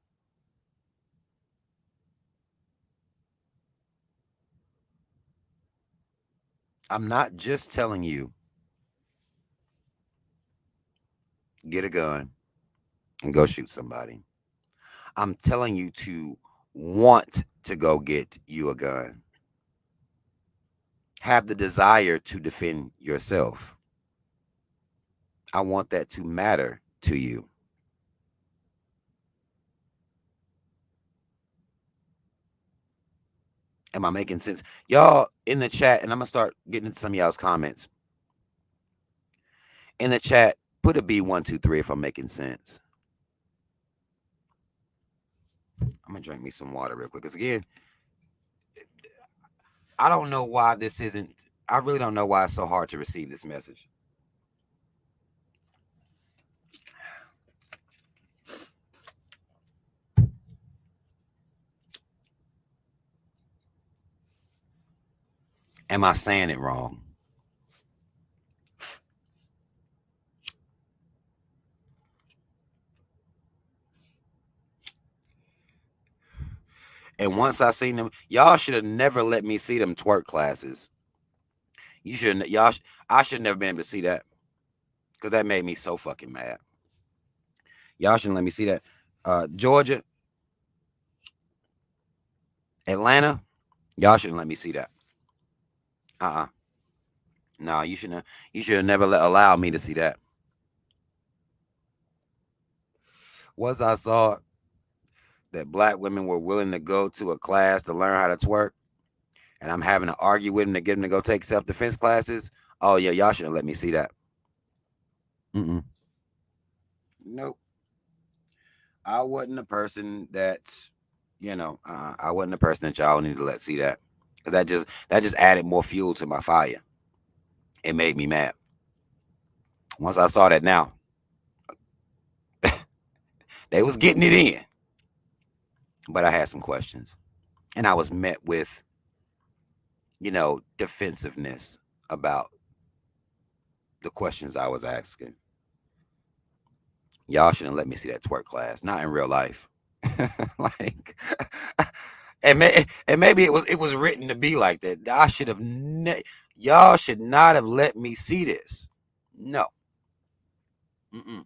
I'm not just telling you get a gun and go shoot somebody. I'm telling you to want to go get you a gun. Have the desire to defend yourself. I want that to matter to you. Am I making sense? Y'all in the chat, and I'm gonna start getting into some of y'all's comments. In the chat, put a B123 if I'm making sense. I'm gonna drink me some water real quick. Because again, I don't know why this isn't, I really don't know why it's so hard to receive this message. Am I saying it wrong? And once I seen them, y'all should have never let me see them twerk classes. You shouldn't, I should never been able to see that because that made me so fucking mad. Y'all shouldn't let me see that. Georgia, Atlanta, y'all shouldn't let me see that. No, you shouldn't. You should have never allow me to see that. Once I saw that black women were willing to go to a class to learn how to twerk, and I'm having to argue with them to get them to go take self defense classes. Oh yeah, y'all shouldn't let me see that. Mm-mm. Nope. I wasn't the person that, I wasn't the person that y'all needed to let see that. Cause that just added more fuel to my fire. It made me mad. Once I saw that now, they was getting it in. But I had some questions. And I was met with, defensiveness about the questions I was asking. Y'all shouldn't let me see that twerk class. Not in real life. Like, and maybe it was written to be like that. I should have y'all should not have let me see this. No. Mm-mm.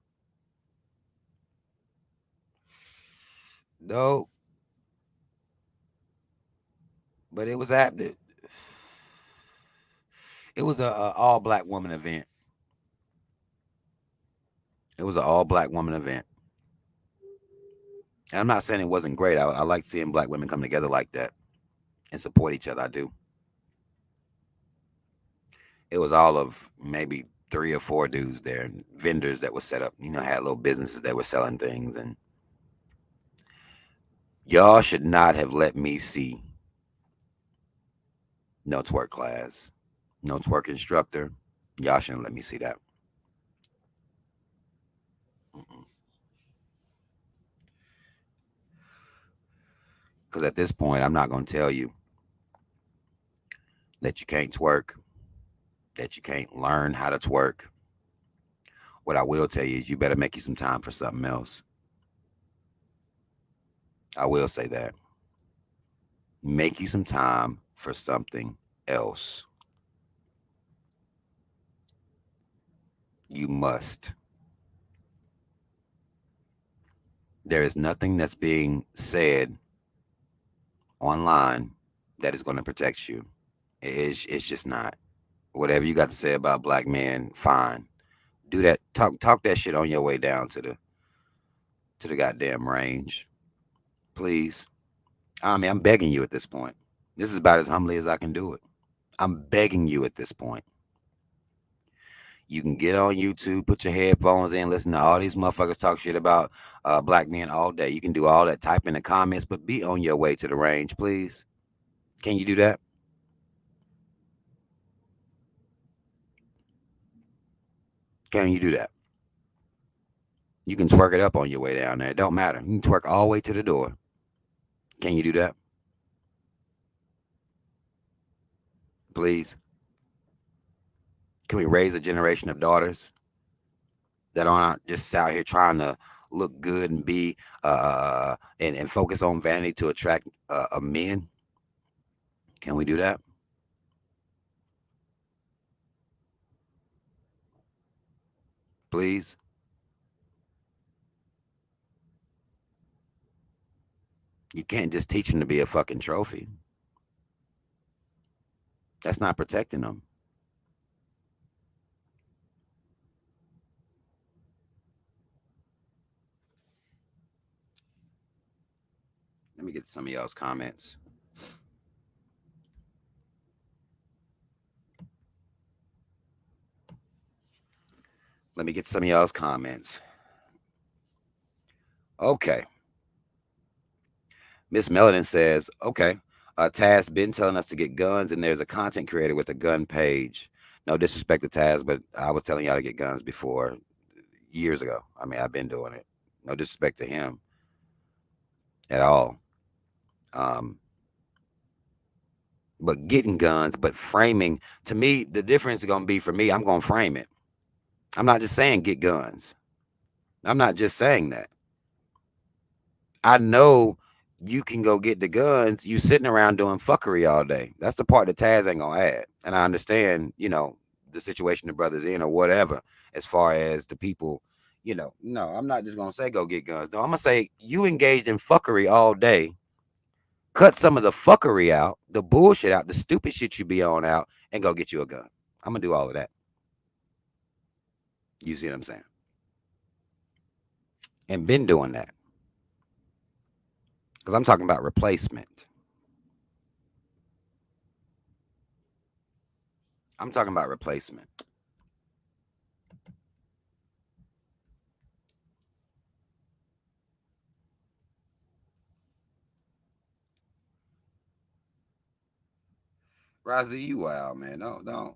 No. But it was at it was a all black woman event. It was an all black woman event. And I'm not saying it wasn't great. I like seeing black women come together like that and support each other. I do. It was all of maybe 3 or 4 dudes there, vendors that were set up. Had little businesses that were selling things, and y'all should not have let me see no twerk class, no twerk instructor. Y'all shouldn't let me see that. Because at this point, I'm not going to tell you that you can't twerk, that you can't learn how to twerk. What I will tell you is you better make you some time for something else. I will say that. Make you some time for something else. You must. There is nothing that's being said online that is going to protect you. It's just not. Whatever you got to say about black men, fine. Do that. Talk that shit on your way down to the goddamn range, please. I mean, I'm begging you at this point. This is about as humbly as I can do it. I'm begging you at this point. You can get on YouTube, put your headphones in, listen to all these motherfuckers talk shit about black men all day. You can do all that, type in the comments, but be on your way to the range, please. Can you do that? Can you do that? You can twerk it up on your way down there. It don't matter. You can twerk all the way to the door. Can you do that? Please. Can we raise a generation of daughters that aren't just out here trying to look good and be and focus on vanity to attract a men? Can we do that? Please. You can't just teach them to be a fucking trophy. That's not protecting them. Let me get some of y'all's comments. Let me get some of y'all's comments. Okay. Miss Melody says, okay, Taz been telling us to get guns, and there's a content creator with a gun page. No disrespect to Taz, but I was telling y'all to get guns before years ago. I mean, I've been doing it. No disrespect to him at all. Um, but getting guns, but framing, to me, the difference is going to be for me, I'm going to frame it. I'm not just saying get guns. I'm not just saying that. I know you can go get the guns. You sitting around doing fuckery all day. That's the part that Taz ain't gonna add. And I understand, the situation the brother's in or whatever, as far as the people, no, I'm not just gonna say go get guns. No, I'm gonna say you engaged in fuckery all day. Cut some of the fuckery out, the bullshit out, the stupid shit you be on out, and go get you a gun. I'm gonna do all of that. You see what I'm saying? And been doing that. Because I'm talking about replacement. I'm talking about replacement. Razi, you wild, man. Don't.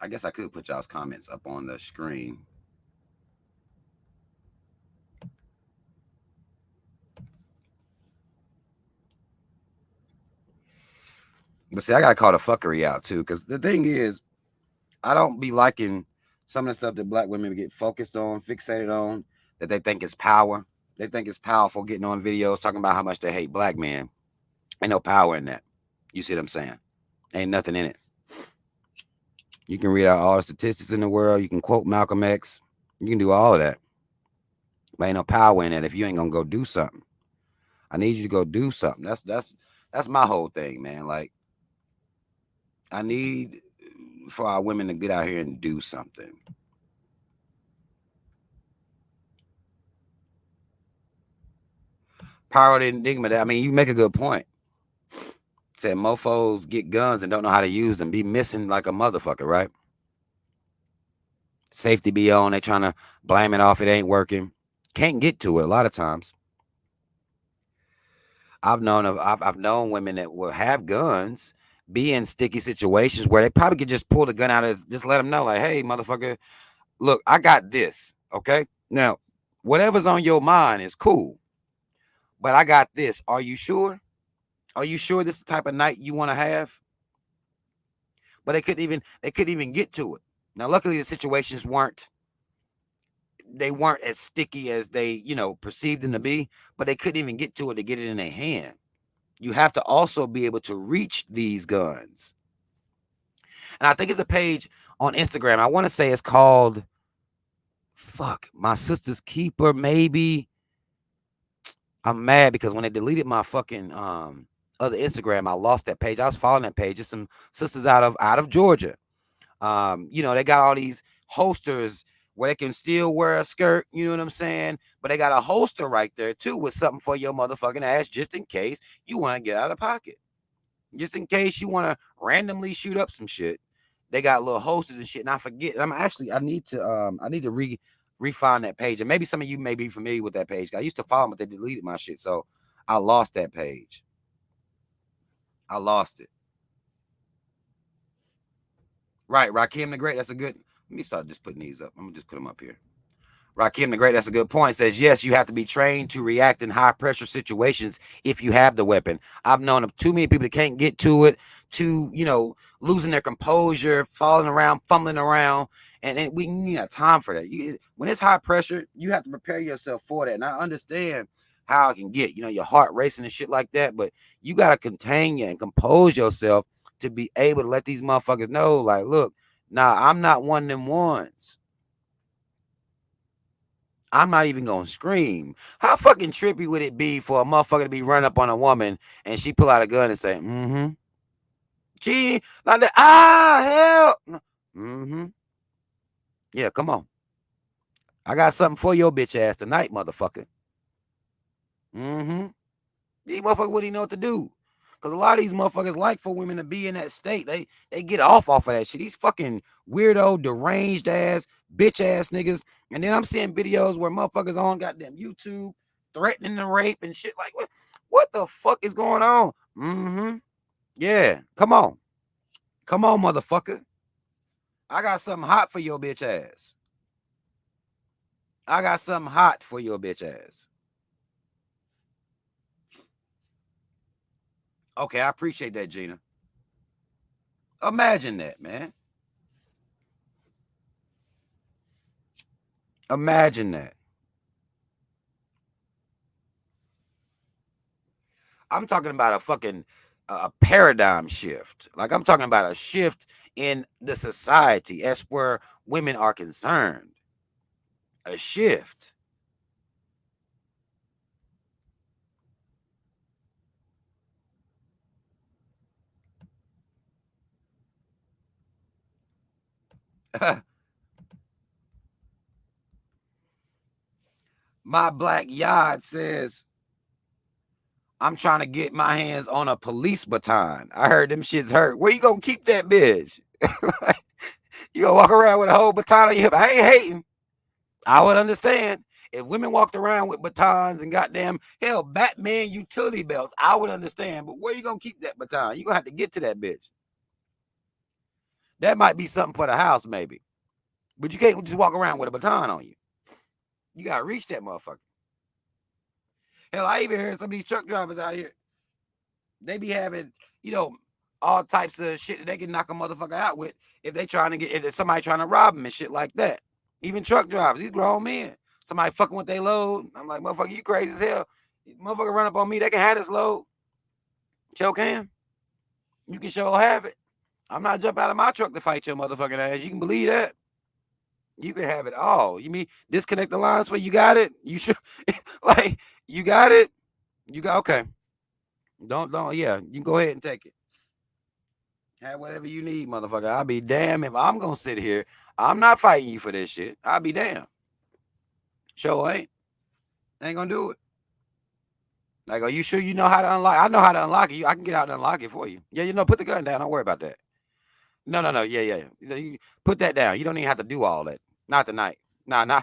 I guess I could put y'all's comments up on the screen. But see, I gotta call the fuckery out too, because the thing is, I don't be liking some of the stuff that black women get focused on, fixated on, that they think is power. They think it's powerful getting on videos talking about how much they hate black men. Ain't no power in that. You see what I'm saying? Ain't nothing in it. You can read out all the statistics in the world. You can quote Malcolm X. You can do all of that. But ain't no power in it if you ain't gonna go do something. I need you to go do something. That's my whole thing, man. Like I need for our women to get out here and do something. Power the enigma. I mean, you make a good point. Said mofos get guns and don't know how to use them. Be missing like a motherfucker, right? Safety be on. They trying to blame it off. It ain't working. Can't get to it a lot of times. I've known women that will have guns, be in sticky situations where they probably could just pull the gun out and just let them know, like, hey, motherfucker, look, I got this. Okay. Now, whatever's on your mind is cool, but I got this. Are you sure? Are you sure this is the type of night you want to have? But they couldn't even get to it. Now, luckily the situations weren't as sticky as they, perceived them to be, but they couldn't even get to it to get it in their hand. You have to also be able to reach these guns. And I think it's a page on Instagram. I want to say it's called My Sister's Keeper, maybe. I'm mad because when they deleted my fucking other Instagram, I lost that page. I was following that page. Just some sisters out of Georgia. They got all these holsters where they can still wear a skirt, you know what I'm saying? But they got a holster right there too with something for your motherfucking ass just in case you want to get out of pocket. Just in case you want to randomly shoot up some shit. They got little holsters and shit. And I forget. I need to refine that page. And maybe some of you may be familiar with that page. I used to follow them, but they deleted my shit. So I lost that page. I lost it. Right, Rakim the Great. That's a good. Let me start just putting these up. I'm gonna just put them up here. Rakim the Great, that's a good point. Says, yes, you have to be trained to react in high pressure situations if you have the weapon. I've known of too many people that can't get to it, losing their composure, falling around, fumbling around. And we need time for that. When it's high pressure, you have to prepare yourself for that. And I understand how it can get, your heart racing and shit like that. But you got to contain you and compose yourself to be able to let these motherfuckers know, like, look, nah, I'm not one of them ones. I'm not even gonna scream. How fucking trippy would it be for a motherfucker to be running up on a woman and she pull out a gun and say, mm-hmm. Gee, like that, help. Mm-hmm. Yeah, come on. I got something for your bitch ass tonight, motherfucker. Mm-hmm. These motherfuckers wouldn't even know what to do. Because a lot of these motherfuckers like for women to be in that state. They get off of that shit. These fucking weirdo, deranged ass, bitch ass niggas. And then I'm seeing videos where motherfuckers on goddamn YouTube threatening to rape and shit. Like, what the fuck is going on? Mm-hmm. Yeah. Come on. Come on, motherfucker. I got something hot for your bitch ass. I got something hot for your bitch ass. Okay, I appreciate that, Gina. Imagine that, man. Imagine that. I'm talking about a fucking paradigm shift. Like I'm talking about a shift in the society as where women are concerned. A shift. My black yard says I'm trying to get my hands on a police baton. I heard them shits hurt. Where you gonna keep that bitch? You gonna walk around with a whole baton on your hip? I ain't hating. I would understand if women walked around with batons and goddamn hell Batman utility belts. I would understand. But where you gonna keep that baton? You gonna have to get to that bitch. That might be something for the house, maybe. But you can't just walk around with a baton on you. You gotta reach that motherfucker. Hell, I even heard some of these truck drivers out here. They be having, all types of shit that they can knock a motherfucker out with if they trying to get, if somebody trying to rob them and shit like that. Even truck drivers, these grown men. Somebody fucking with their load. I'm like, motherfucker, you crazy as hell. Motherfucker run up on me, they can have this load. Show can. You can show have it. I'm not jumping out of my truck to fight your motherfucking ass. You can believe that. You can have it all. You mean disconnect the lines for you got it? You should like you got it? You got okay. Don't yeah, you can go ahead and take it. Have whatever you need, motherfucker. I'll be damn if I'm gonna sit here. I'm not fighting you for this shit. I'll be damn. Sure ain't gonna do it. Like, are you sure you know how to unlock? I know how to unlock it. I can get out and unlock it for you. Yeah, you know, put the gun down. Don't worry about that. No. Yeah. You put that down. You don't even have to do all that. Not tonight. Nah.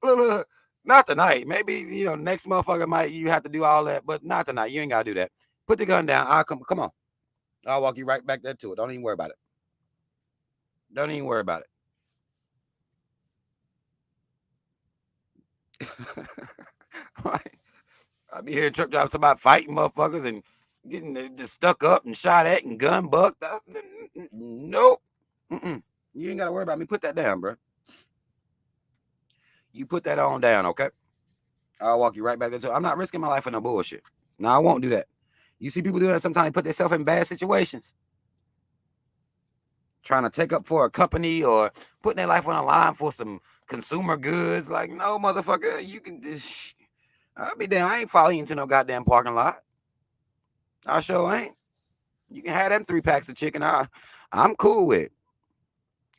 Look, not tonight. Maybe, you know, next motherfucker might you have to do all that, but not tonight. You ain't gotta do that. Put the gun down. I'll come on. I'll walk you right back there to it. Don't even worry about it. Don't even worry about it. I be hearing truck drivers about fighting motherfuckers and getting just stuck up and shot at and gun bucked. Nope. You ain't got to worry about me. Put that down, bro. You put that on down, okay? I'll walk you right back there. I'm not risking my life for no bullshit. No, I won't do that. You see people doing that sometimes. They put themselves in bad situations. Trying to take up for a company or putting their life on the line for some consumer goods. Like, no, motherfucker, you can just... I'll be damn. I ain't following you into no goddamn parking lot. I sure ain't. You can have them 3 packs of chicken. I'm cool with it.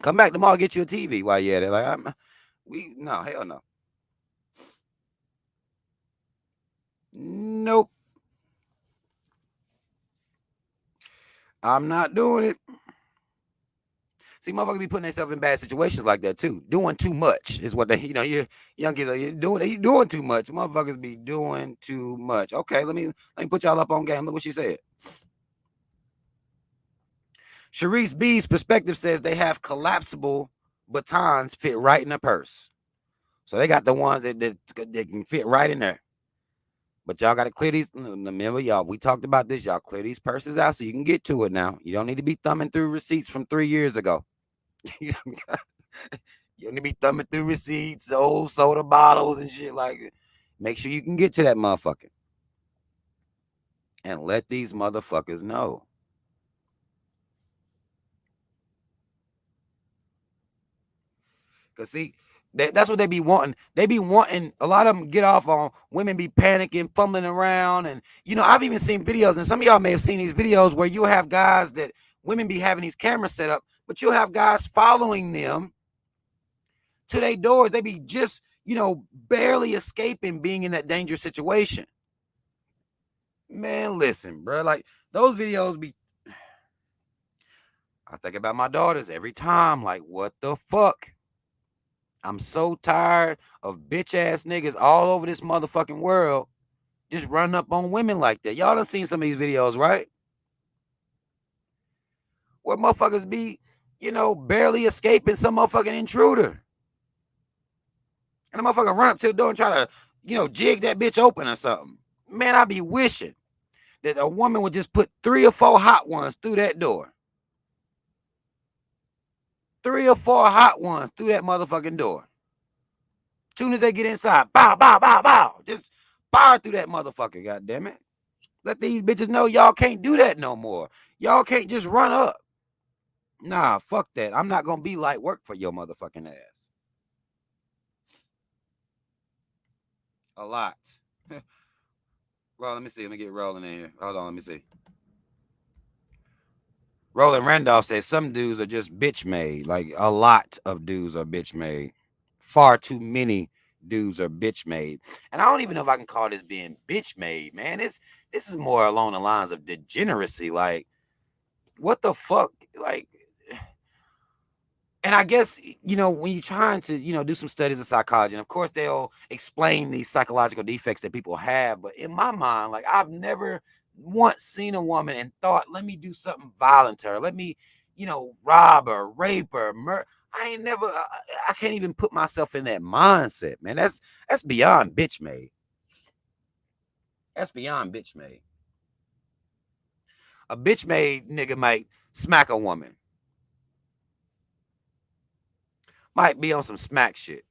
Come back tomorrow, get you a TV while you're at it. Like, no, hell no. Nope. I'm not doing it. See, motherfuckers be putting themselves in bad situations like that too. Doing too much is what they, you know, you're young kids are doing too much. Motherfuckers be doing too much. Okay, let me put y'all up on game. Look what she said. Sharice B's perspective says they have collapsible batons fit right in the purse. So they got the ones that can fit right in there. But y'all got to clear these. Remember, y'all, we talked about this. Y'all clear these purses out so you can get to it now. You don't need to be thumbing through receipts from 3 years ago. You don't need to be thumbing through receipts, old soda bottles and shit like that. Make sure you can get to that motherfucker. And let these motherfuckers know. Because, see, that's what they be wanting. They be wanting, a lot of them get off on women be panicking, fumbling around. And, you know, I've even seen videos, and some of y'all may have seen these videos where you have guys that women be having these cameras set up, but you'll have guys following them to their doors. They be just, you know, barely escaping being in that dangerous situation. Man, listen, bro. Like, those videos be... I think about my daughters every time. Like, what the fuck? I'm so tired of bitch ass niggas all over this motherfucking world just running up on women like that. Y'all done seen some of these videos, right? Where motherfuckers be, you know, barely escaping some motherfucking intruder. And the motherfucker run up to the door and try to, you know, jig that bitch open or something. Man, I be wishing that a woman would just put 3 or 4 hot ones through that door. 3 or 4 hot ones through that motherfucking door. Soon as they get inside, bow, bow, bow, bow. Just fire through that motherfucker, goddammit. Let these bitches know y'all can't do that no more. Y'all can't just run up. Nah, fuck that. I'm not gonna be light work for your motherfucking ass. A lot. Well, let me see. Let me get rolling in here. Hold on, let me see. Roland Randolph says some dudes are just bitch made. Like, a lot of dudes are bitch made. Far too many dudes are bitch made. And I don't even know if I can call this being bitch made, man. This is more along the lines of degeneracy. Like, what the fuck? Like, and I guess, you know, when you're trying to, you know, do some studies of psychology, and of course they'll explain these psychological defects that people have. But in my mind, like, I've never once seen a woman and thought, let me do something violent to her. Let me, you know, rob her, rape her, murder. I ain't never, I can't even put myself in that mindset, man. That's beyond bitch made. That's beyond bitch made. A bitch made nigga might smack a woman. Might be on some smack shit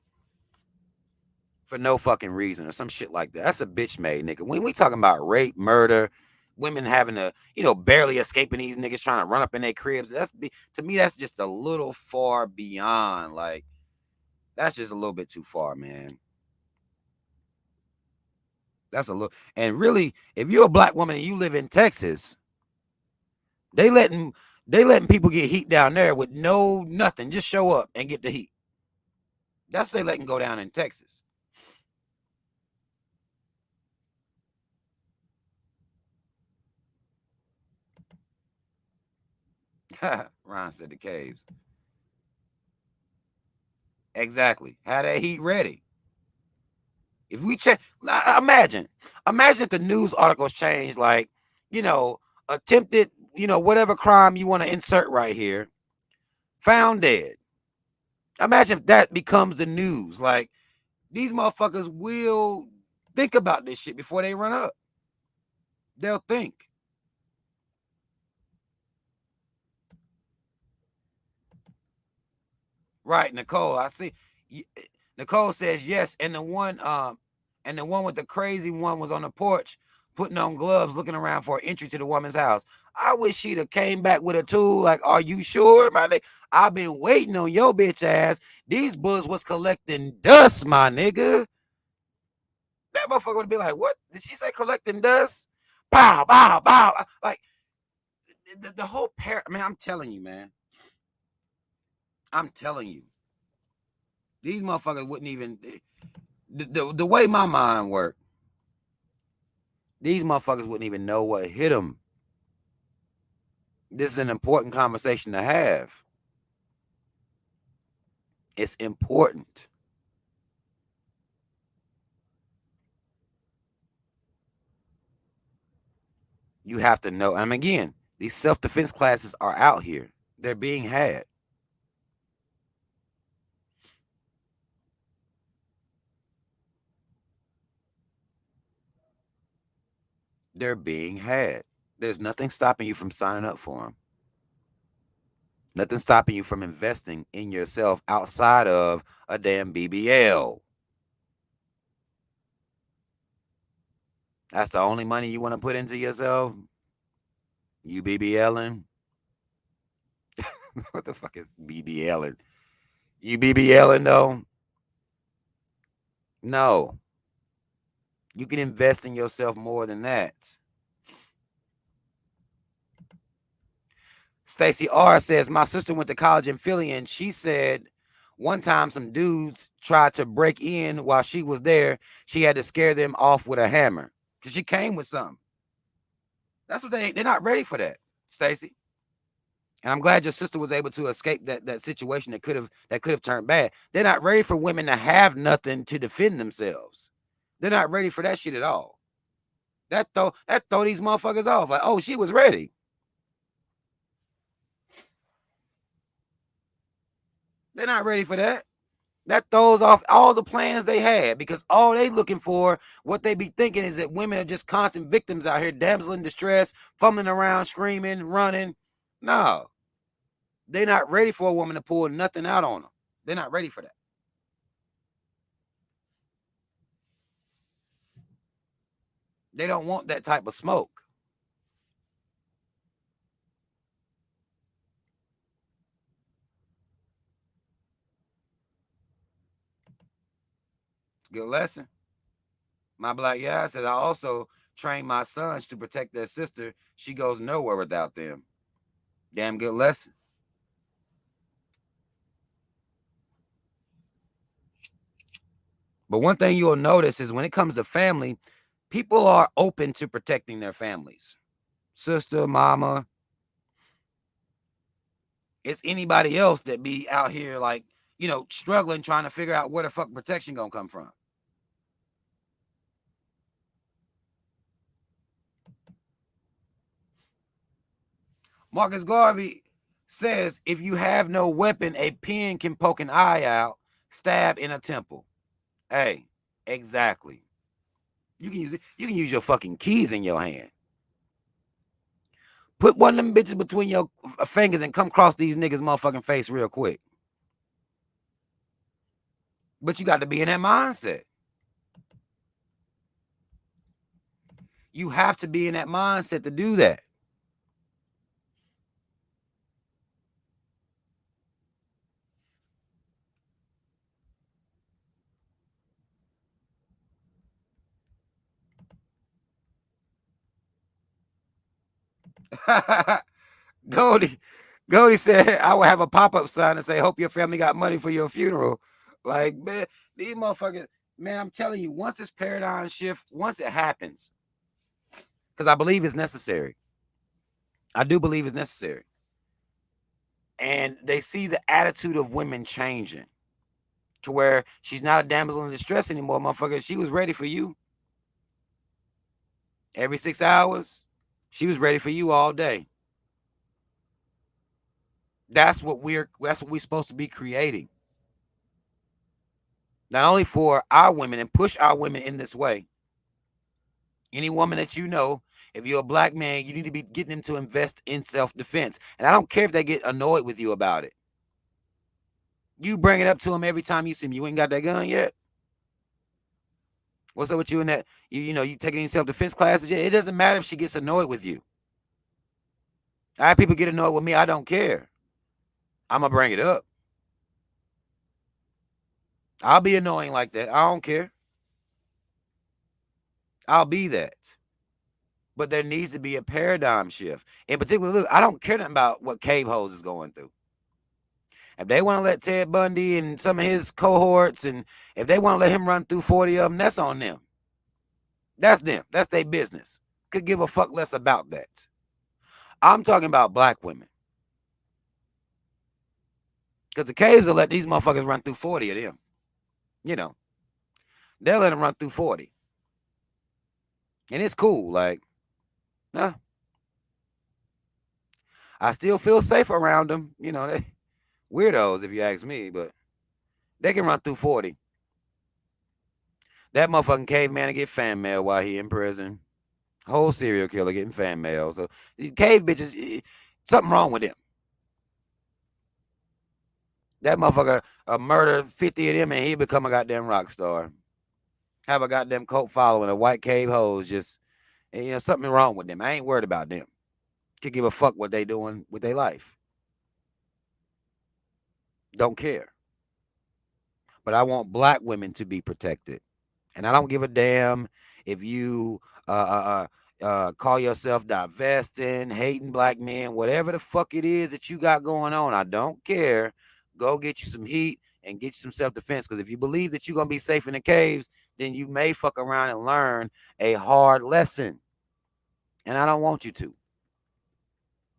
for no fucking reason or some shit like that. That's a bitch made nigga. When we talking about rape, murder, women having to, barely escaping these niggas trying to run up in their cribs, to me, that's just a little far beyond. Like, that's just a little bit too far, man. That's a little, and really, if you're a black woman and you live in Texas, they letting people get heat down there with no nothing. Just show up and get the heat. That's what they letting go down in Texas. Ron said the caves. Exactly. Have that heat ready. If we check, imagine if the news articles change, like, attempted, whatever crime you want to insert right here, found dead. Imagine if that becomes the news. Like, these motherfuckers will think about this shit before they run up. They'll think. Right, Nicole. I see. Nicole says yes, and the one with the crazy one was on the porch, putting on gloves, looking around for entry to the woman's house. I wish she'd have came back with a tool. Like, are you sure, my nigga? I've been waiting on your bitch ass. These bulls was collecting dust, my nigga. That motherfucker would be like, what? Did she say collecting dust? Bow, bow, bow. Like, the whole man, I'm telling you, man. I'm telling you. These motherfuckers wouldn't even, the way my mind worked, these motherfuckers wouldn't even know what hit them. This is an important conversation to have. It's important. You have to know. And again, these self-defense classes are out here. They're being had. They're being had. There's nothing stopping you from signing up for them. Nothing stopping you from investing in yourself outside of a damn BBL. That's the only money you want to put into yourself? You BBLing? What the fuck is BBLing? You BBLing though? No. You can invest in yourself more than that. Stacy R says, my sister went to college in Philly and she said one time some dudes tried to break in while she was there. She had to scare them off with a hammer because she came with something. That's what they're not ready for that, Stacy. And I'm glad your sister was able to escape that situation that could have turned bad. They're not ready for women to have nothing to defend themselves. They're not ready for that shit at all. That throw these motherfuckers off. Like, oh, she was ready. They're not ready for that. That throws off all the plans they had because all they looking for, what they be thinking is that women are just constant victims out here, damsel in distress, fumbling around, screaming, running. No, they're not ready for a woman to pull nothing out on them. They're not ready for that. They don't want that type of smoke. Good lesson. My black guy said, I also train my sons to protect their sister. She goes nowhere without them. Damn good lesson. But one thing you'll notice is when it comes to family, people are open to protecting their families. Sister, mama. It's anybody else that be out here like, struggling, trying to figure out where the fuck protection gonna come from. Marcus Garvey says, if you have no weapon, a pen can poke an eye out, stab in a temple. Hey, exactly. You can use it. You can use your fucking keys in your hand. Put one of them bitches between your fingers and come across these niggas' motherfucking face real quick. But you got to be in that mindset. You have to be in that mindset to do that. Goldie, Goldie said, I will have a pop-up sign and say, hope your family got money for your funeral. Like, man, these motherfuckers, man, I'm telling you, once this paradigm shift, once it happens, because I believe it's necessary. I do believe it's necessary. And they see the attitude of women changing to where she's not a damsel in distress anymore, motherfucker. She was ready for you. Every 6 hours, she was ready for you all day. That's what we're supposed to be creating. Not only for our women and push our women in this way. Any woman that you know, if you're a black man, you need to be getting them to invest in self-defense. And I don't care if they get annoyed with you about it. You bring it up to them every time you see them. You ain't got that gun yet? What's up with you in that? You taking any self-defense classes yet? It doesn't matter if she gets annoyed with you. I have people get annoyed with me. I don't care. I'm going to bring it up. I'll be annoying like that. I don't care. I'll be that. But there needs to be a paradigm shift. In particular, look, I don't care nothing about what Cave Hose is going through. If they want to let Ted Bundy and some of his cohorts, and if they want to let him run through 40 of them, that's on them. That's them. That's their business. Could give a fuck less about that. I'm talking about black women. Because the Caves will let these motherfuckers run through 40 of them. They'll let them run through 40. And it's cool. Like, nah. I still feel safe around them. They weirdos, if you ask me, but they can run through 40. That motherfucking caveman to get fan mail while he in prison. Whole serial killer getting fan mail. So cave bitches, something wrong with them. That motherfucker murder 50 of them and he become a goddamn rock star. Have a goddamn cult following, a white cave hoes, just, something wrong with them. I ain't worried about them. Could give a fuck what they doing with their life. Don't care. But I want black women to be protected. And I don't give a damn if you call yourself divesting, hating black men, whatever the fuck it is that you got going on. I don't care. Go get you some heat and get you some self-defense. Because if you believe that you're going to be safe in the caves, then you may fuck around and learn a hard lesson. And I don't want you to.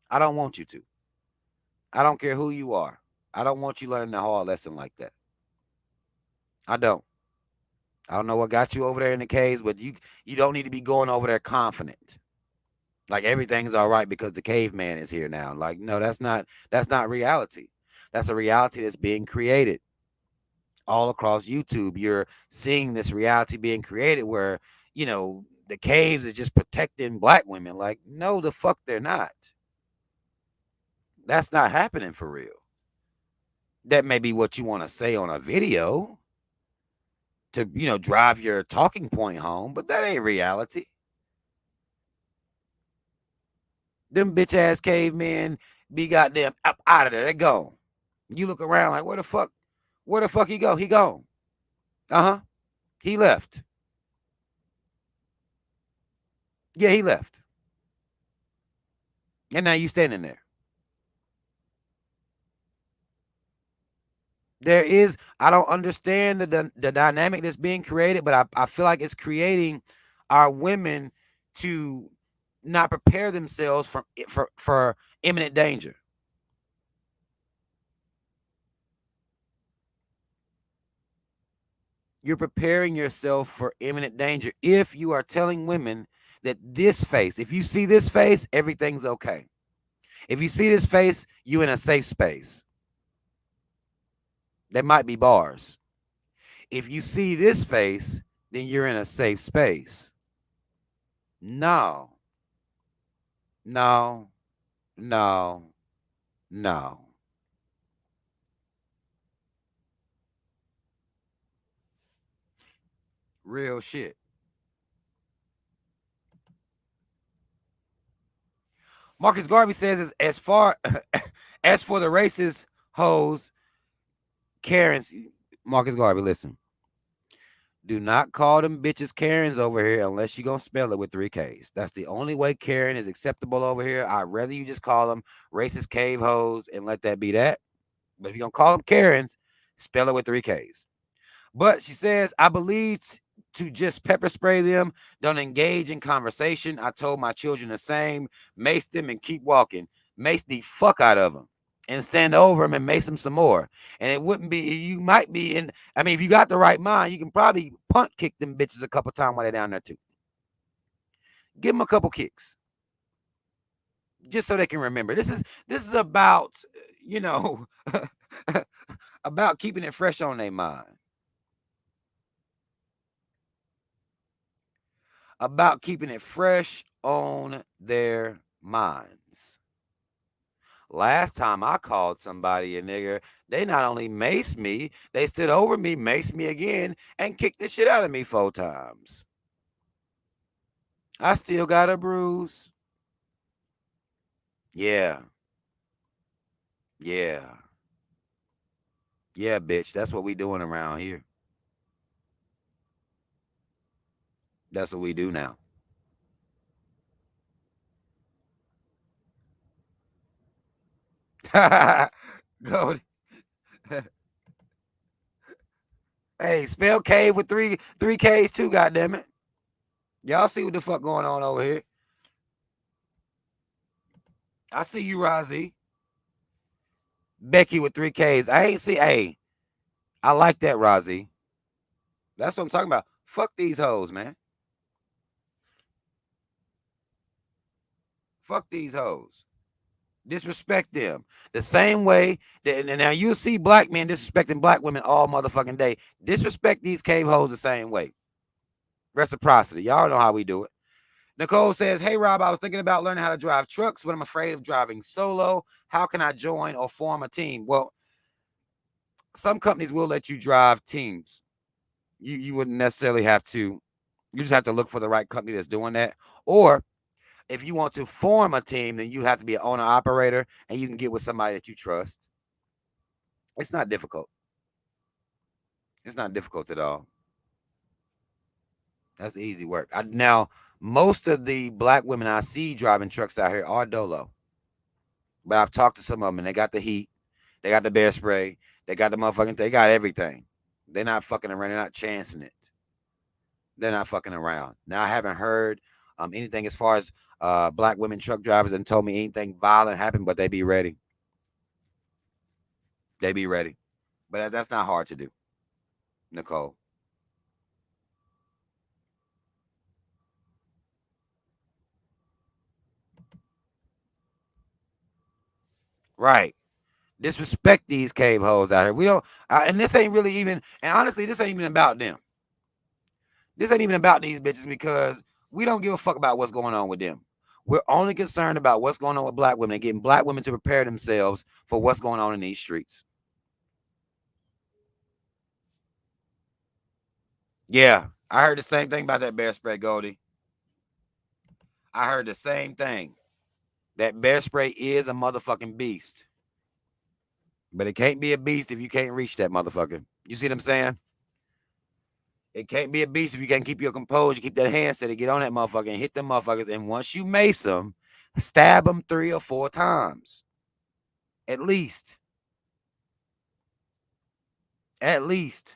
I don't want you to. I don't care who you are. I don't want you learning a hard lesson like that. I don't. I don't know what got you over there in the caves, but you don't need to be going over there confident. Like everything's all right because the caveman is here now. Like, no, that's not reality. That's a reality that's being created all across YouTube. You're seeing this reality being created where, the caves are just protecting black women. Like, no, the fuck they're not. That's not happening for real. That may be what you want to say on a video to, drive your talking point home, but that ain't reality. Them bitch ass cavemen be goddamn up out of there. They gone. You look around like, where the fuck he go? He gone. Uh-huh. He left. Yeah, he left. And now you standing there. I don't understand the dynamic that's being created, but I feel like it's creating our women to not prepare themselves for imminent danger. You're preparing yourself for imminent danger if you are telling women that if you see this face, everything's okay. If you see this face, you in a safe space. There might be bars. If you see this face, then you're in a safe space. No. No, no. Real shit. Marcus Garvey says as far as for the racist hoes, Karens, Marcus Garvey, listen. Do not call them bitches Karens over here unless you're going to spell it with 3 Ks. That's the only way Karen is acceptable over here. I'd rather you just call them racist cave hoes and let that be that. But if you're going to call them Karens, spell it with 3 Ks. But she says, I believe to just pepper spray them, don't engage in conversation. I told my children the same, mace them and keep walking. Mace the fuck out of them and stand over them and mace them some more. And it wouldn't be, you might be in, I mean, if you got the right mind, you can probably punt kick them bitches a couple times while they're down there too. Give them a couple kicks just so they can remember. This is about, you know, about keeping it fresh on their mind. About keeping it fresh on their minds. Last time I called somebody a nigger, they not only maced me, they stood over me, maced me again, and kicked the shit out of me 4 times. I still got a bruise. Yeah, yeah, yeah, bitch. That's what we doing around here. That's what we do now. Go. Hey, spell cave with three K's too, goddammit. Y'all see what the fuck going on over here. I see you, Rozzy. Becky with 3 Ks. I ain't see. Hey, I like that, Rozzy. That's what I'm talking about. Fuck these hoes, man. Fuck these hoes. Disrespect them the same way that, and now you'll see black men disrespecting black women all motherfucking day. Disrespect these cave hoes the same way. Reciprocity. Y'all know how we do it. Nicole says, hey, Rob, I was thinking about learning how to drive trucks, but I'm afraid of driving solo. How can I join or form a team? Well, some companies will let you drive teams. You wouldn't necessarily have to. You just have to look for the right company that's doing that. Or if you want to form a team, then you have to be an owner operator and you can get with somebody that you trust. It's not difficult. It's not difficult at all. That's easy work. Now, most of the black women I see driving trucks out here are dolo. But I've talked to some of them and they got the heat, they got the bear spray, they got the motherfucking, they got everything. They're not fucking around, they're not chancing it. They're not fucking around. Now, I haven't heard anything as far as black women truck drivers and told me anything violent happened, but they be ready. They be ready. But that's not hard to do, Nicole. Right. Disrespect these cave hoes out here. We don't, and this ain't really even, and honestly, this ain't even about them. This ain't even about these bitches because we don't give a fuck about what's going on with them. We're only concerned about what's going on with black women and getting black women to prepare themselves for what's going on in these streets. Yeah, I heard the same thing about that bear spray, Goldie. I heard the same thing. That bear spray is a motherfucking beast. But it can't be a beast if you can't reach that motherfucker. You see what I'm saying? It can't be a beast if you can't keep your composure, keep that hand steady, get on that motherfucker and hit them motherfuckers. And once you mace them, stab them 3 or 4 times. At least. At least.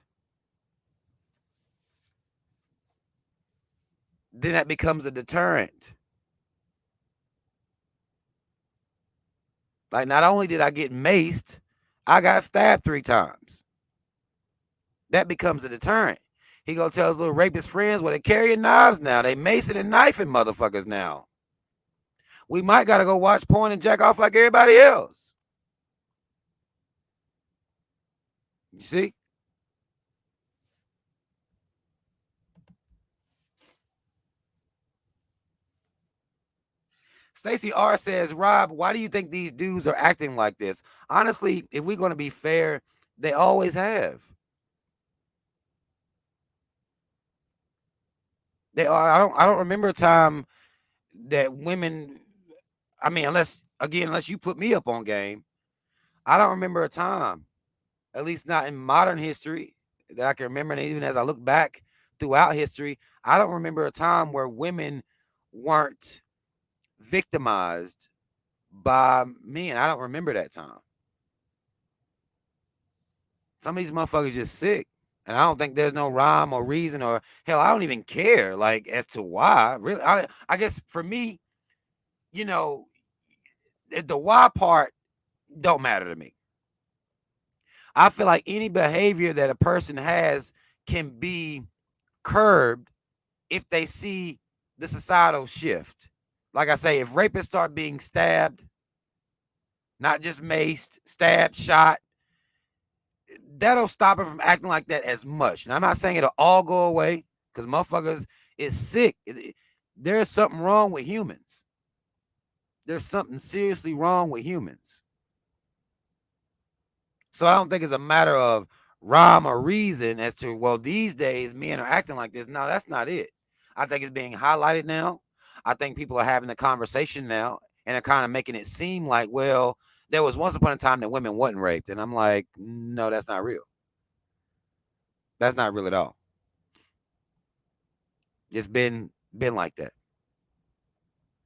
Then that becomes a deterrent. Like, not only did I get maced, I got stabbed 3 times. That becomes a deterrent. He gonna tell his little rapist friends, well, they carrying knives now. They macing and knifing motherfuckers now. We might gotta go watch porn and jack off like everybody else. You see? Stacey R says, Rob, why do you think these dudes are acting like this? Honestly, if we're going to be fair, they always have. They are. I don't remember a time that women. I mean, unless you put me up on game, I don't remember a time, at least not in modern history, that I can remember. And even as I look back throughout history, I don't remember a time where women weren't victimized by men. I don't remember that time. Some of these motherfuckers just sick. And I don't think there's no rhyme or reason or hell, I don't even care like as to why. Really, I guess for me, you know, the why part don't matter to me. I feel like any behavior that a person has can be curbed if they see the societal shift. Like I say, if rapists start being stabbed, not just maced, stabbed, shot, that'll stop it from acting like that as much. And I'm not saying it'll all go away because motherfuckers is sick. There's something wrong with humans. There's something seriously wrong with humans. So I don't think it's a matter of rhyme or reason as to, well, these days men are acting like this. No, that's not it. I think it's being highlighted now. I think people are having the conversation now and are kind of making it seem like, well, there was once upon a time that women wasn't raped. And I'm like, no, that's not real. That's not real at all. It's been like that.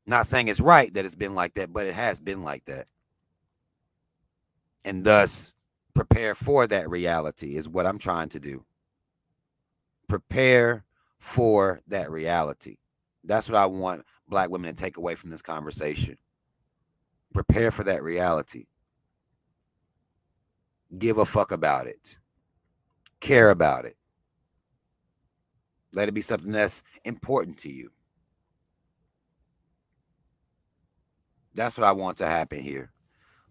Not saying it's right that it's been like that, but it has been like that. And thus prepare for that reality is what I'm trying to do. Prepare for that reality. That's what I want black women to take away from this conversation. Prepare for that reality. Give a fuck about it. Care about it. Let it be something that's important to you. That's what I want to happen here.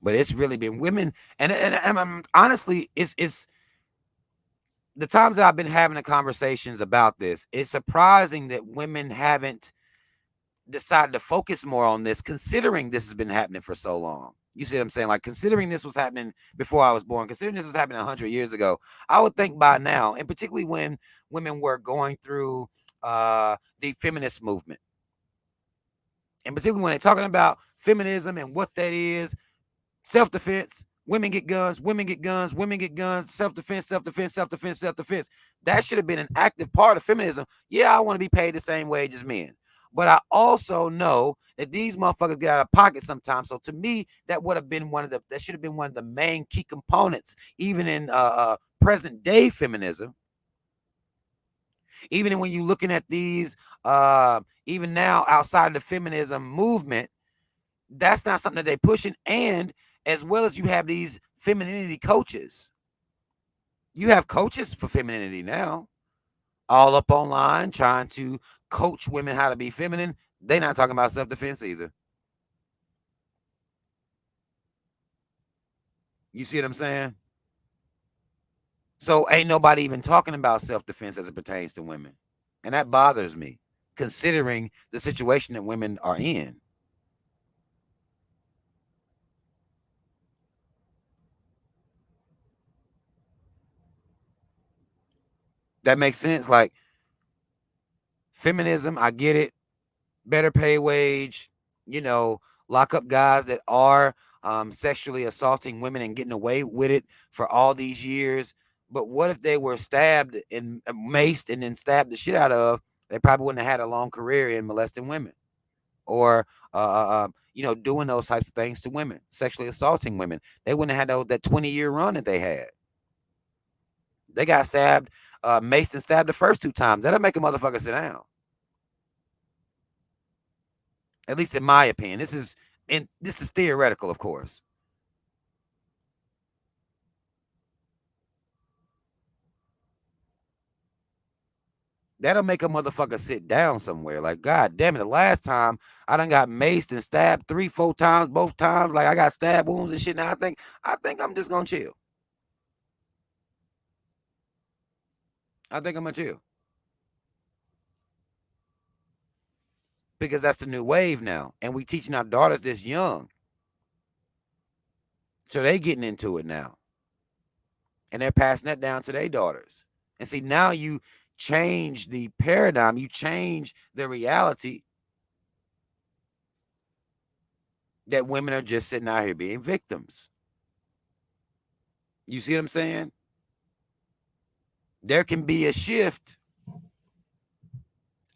But it's really been women, and honestly, it's the times that I've been having the conversations about this. It's surprising that women haven't decided to focus more on this, considering this has been happening for so long. You see what I'm saying? Like, considering this was happening before I was born, considering this was happening 100 years ago, I would think by now, and particularly when women were going through the feminist movement, and particularly when they're talking about feminism and what that is, self-defense, women get guns, women get guns, women get guns, self-defense, self-defense, self-defense, self-defense. That should have been an active part of feminism. Yeah, I want to be paid the same wage as men. But I also know that these motherfuckers get out of pocket sometimes. So to me, that would have been that should have been one of the main key components, even in present day feminism. Even when you're looking at these, even now outside of the feminism movement, that's not something that they're pushing. And as well as you have these femininity coaches, you have coaches for femininity now, all up online trying to coach women how to be feminine. They're not talking about self-defense either. You see what I'm saying? So ain't nobody even talking about self-defense as it pertains to women. And that bothers me, considering the situation that women are in. That makes sense. Like, feminism, I get it. Better pay wage, you know, lock up guys that are sexually assaulting women and getting away with it for all these years. But what if they were stabbed and maced and then stabbed the shit out of? They probably wouldn't have had a long career in molesting women or, doing those types of things to women, sexually assaulting women. They wouldn't have had that 20-year run that they had. They got stabbed, maced and stabbed the first 2 times. That'll make a motherfucker sit down. At least in my opinion. This is theoretical, of course. That'll make a motherfucker sit down somewhere. Like, God damn it, the last time I done got maced and stabbed 3-4 times, both times. Like, I got stab wounds and shit. Now I think I'm just gonna chill. I think I'm gonna chill. because that's the new wave now. And we teaching our daughters this young. So they getting into it now. And they're passing that down to their daughters. And see, now you change the paradigm, you change the reality that women are just sitting out here being victims. You see what I'm saying? There can be a shift.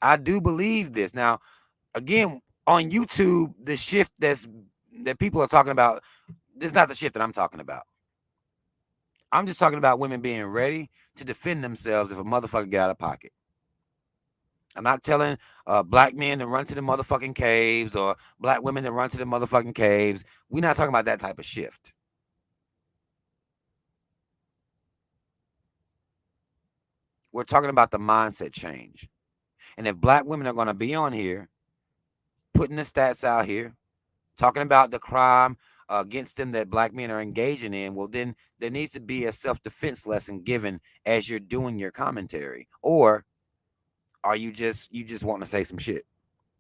I do believe this. Now, again, on YouTube, the shift that people are talking about, this is not the shift that I'm talking about. I'm just talking about women being ready to defend themselves if a motherfucker get out of pocket. I'm not telling black men to run to the motherfucking caves or black women to run to the motherfucking caves. We're not talking about that type of shift. We're talking about the mindset change. And if black women are going to be on here, putting the stats out here, talking about the crime against them that black men are engaging in, well, then there needs to be a self-defense lesson given as you're doing your commentary. Or are you just wanting to say some shit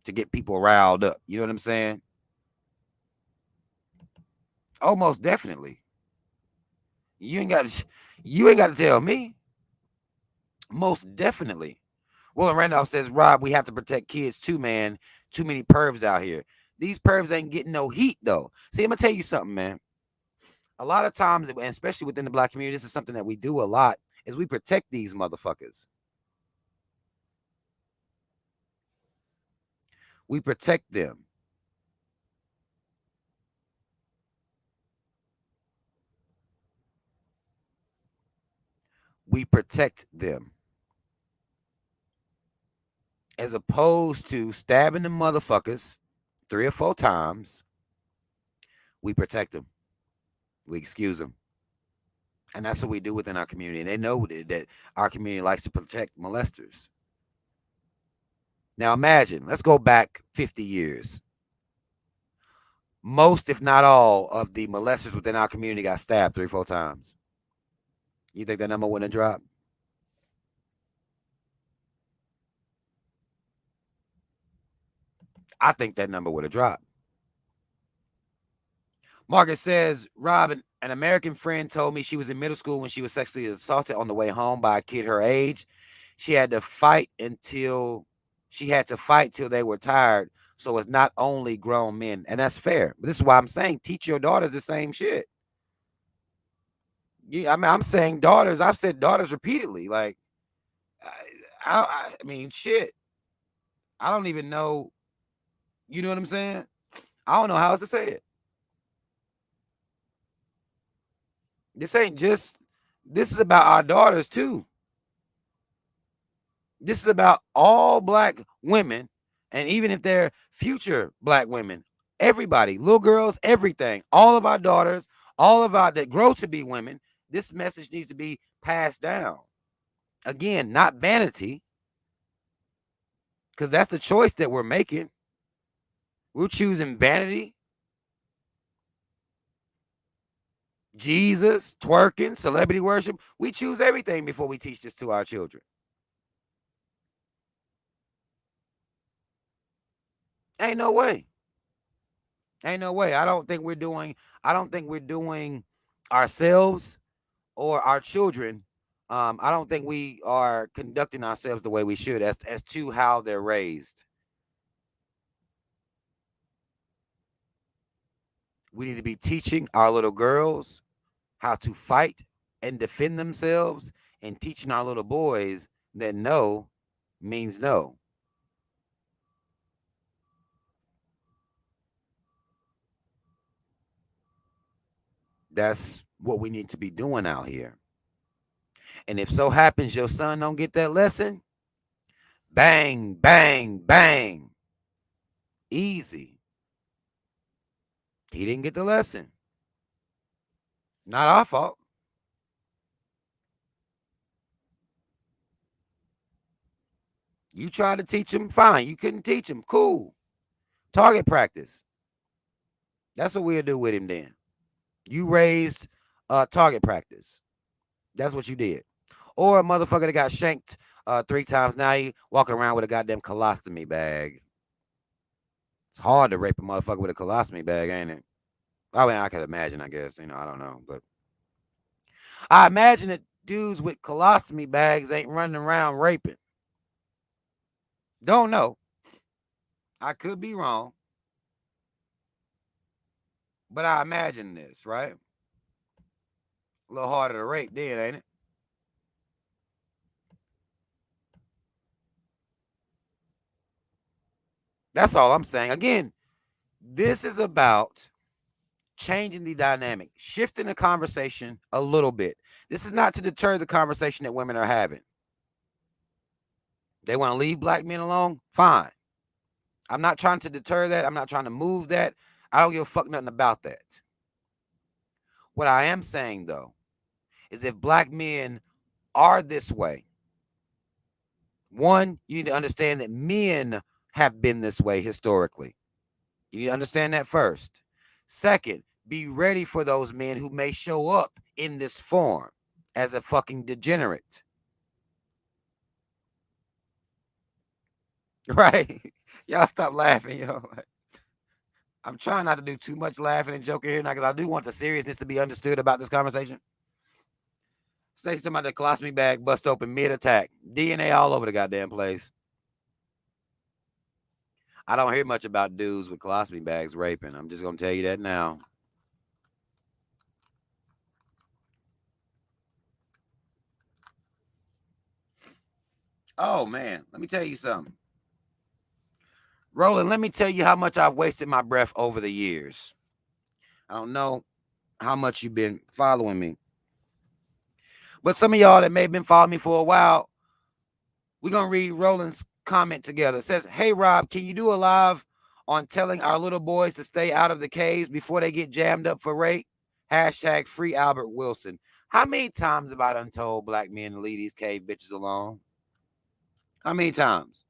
to get people riled up? You know what I'm saying? Oh, most definitely. You ain't got to tell me. Most definitely. Well, and Randolph says, Rob, we have to protect kids too, man. Too many pervs out here. These pervs ain't getting no heat, though. See, I'm going to tell you something, man. A lot of times, and especially within the black community, this is something that we do a lot, is we protect these motherfuckers. We protect them. We protect them. As opposed to stabbing the motherfuckers 3 or 4 times, we protect them. We excuse them. And that's what we do within our community. And they know that our community likes to protect molesters. Now imagine, let's go back 50 years. Most, if not all, of the molesters within our community got stabbed 3 or 4 times. You think that number wouldn't have dropped? I think that number would have dropped. Margaret says, Rob, an American friend told me she was in middle school when she was sexually assaulted on the way home by a kid her age. She had to fight till they were tired. So it's not only grown men. And that's fair. But this is why I'm saying teach your daughters the same shit. Yeah, I mean, I'm saying daughters. I've said daughters repeatedly. Like, I mean, shit. I don't even know. You know what I'm saying? I don't know how else to say it. This ain't just, this is about our daughters too. This is about all black women, and even if they're future black women, everybody, little girls, everything, all of our daughters, all of our that grow to be women, this message needs to be passed down. Again, not vanity, because that's the choice that we're making. We're choosing vanity, Jesus, twerking, celebrity worship. We choose everything before we teach this to our children. Ain't no way. Ain't no way. I don't think we're doing ourselves or our children. I don't think we are conducting ourselves the way we should as to how they're raised. We need to be teaching our little girls how to fight and defend themselves, and teaching our little boys that no means no. That's what we need to be doing out here. And if so happens your son don't get that lesson, bang, bang, bang. Easy. He didn't get the lesson. Not our fault. You tried to teach him, fine. You couldn't teach him, cool. Target practice. That's what we'll do with him then. You raised target practice. That's what you did. Or a motherfucker that got shanked 3 times. Now he walking around with a goddamn colostomy bag. It's hard to rape a motherfucker with a colostomy bag, ain't it? I mean, I could imagine, I guess. I don't know. But I imagine that dudes with colostomy bags ain't running around raping. Don't know. I could be wrong. But I imagine this, right? A little harder to rape then, ain't it? That's all I'm saying. Again, this is about changing the dynamic, shifting the conversation a little bit. This is not to deter the conversation that women are having. They want to leave black men alone? Fine. I'm not trying to deter that. I'm not trying to move that. I don't give a fuck nothing about that. What I am saying, though, is if black men are this way, one, you need to understand that men have been this way historically. You need to understand that first. Second, be ready for those men who may show up in this form as a fucking degenerate. Right? Y'all stop laughing, yo. I'm trying not to do too much laughing and joking here now because I do want the seriousness to be understood about this conversation. Say something about the colostomy bag bust open mid-attack. DNA all over the goddamn place. I don't hear much about dudes with colostomy bags raping. I'm just going to tell you that now. Oh, man. Let me tell you something. Roland, let me tell you how much I've wasted my breath over the years. I don't know how much you've been following me. But some of y'all that may have been following me for a while, we're going to read Roland's comment together. It says, hey, Rob, can you do a live on telling our little boys to stay out of the caves before they get jammed up for rape? Hashtag free Albert Wilson. How many times have I done told black men to leave these cave bitches alone? How many times?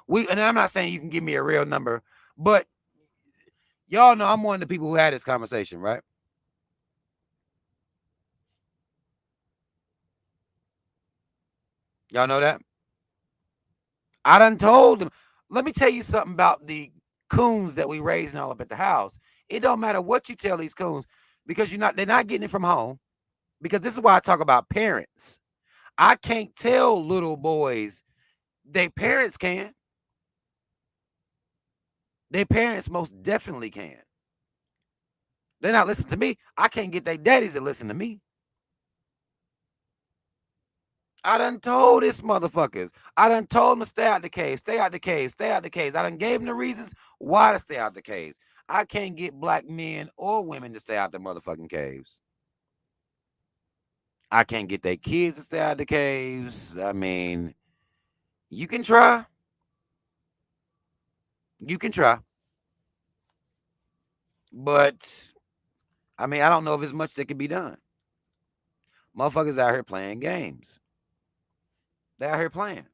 And I'm not saying you can give me a real number, but y'all know I'm one of the people who had this conversation, right? Y'all know that? I done told them. Let me tell you something about the coons that we raising all up at the house. It don't matter what you tell these coons because they're not getting it from home. Because this is why I talk about parents. I can't tell little boys. Their parents can. Their parents most definitely can. They're not listening to me. I can't get their daddies to listen to me. I done told this motherfuckers. I done told them to stay out the cave, stay out the cave, stay out the caves. I done gave them the reasons why to stay out the caves. I can't get black men or women to stay out the motherfucking caves. I can't get their kids to stay out the caves. I mean, you can try. You can try. But, I mean, I don't know if there's much that can be done. Motherfuckers out here playing games. They're out here playing.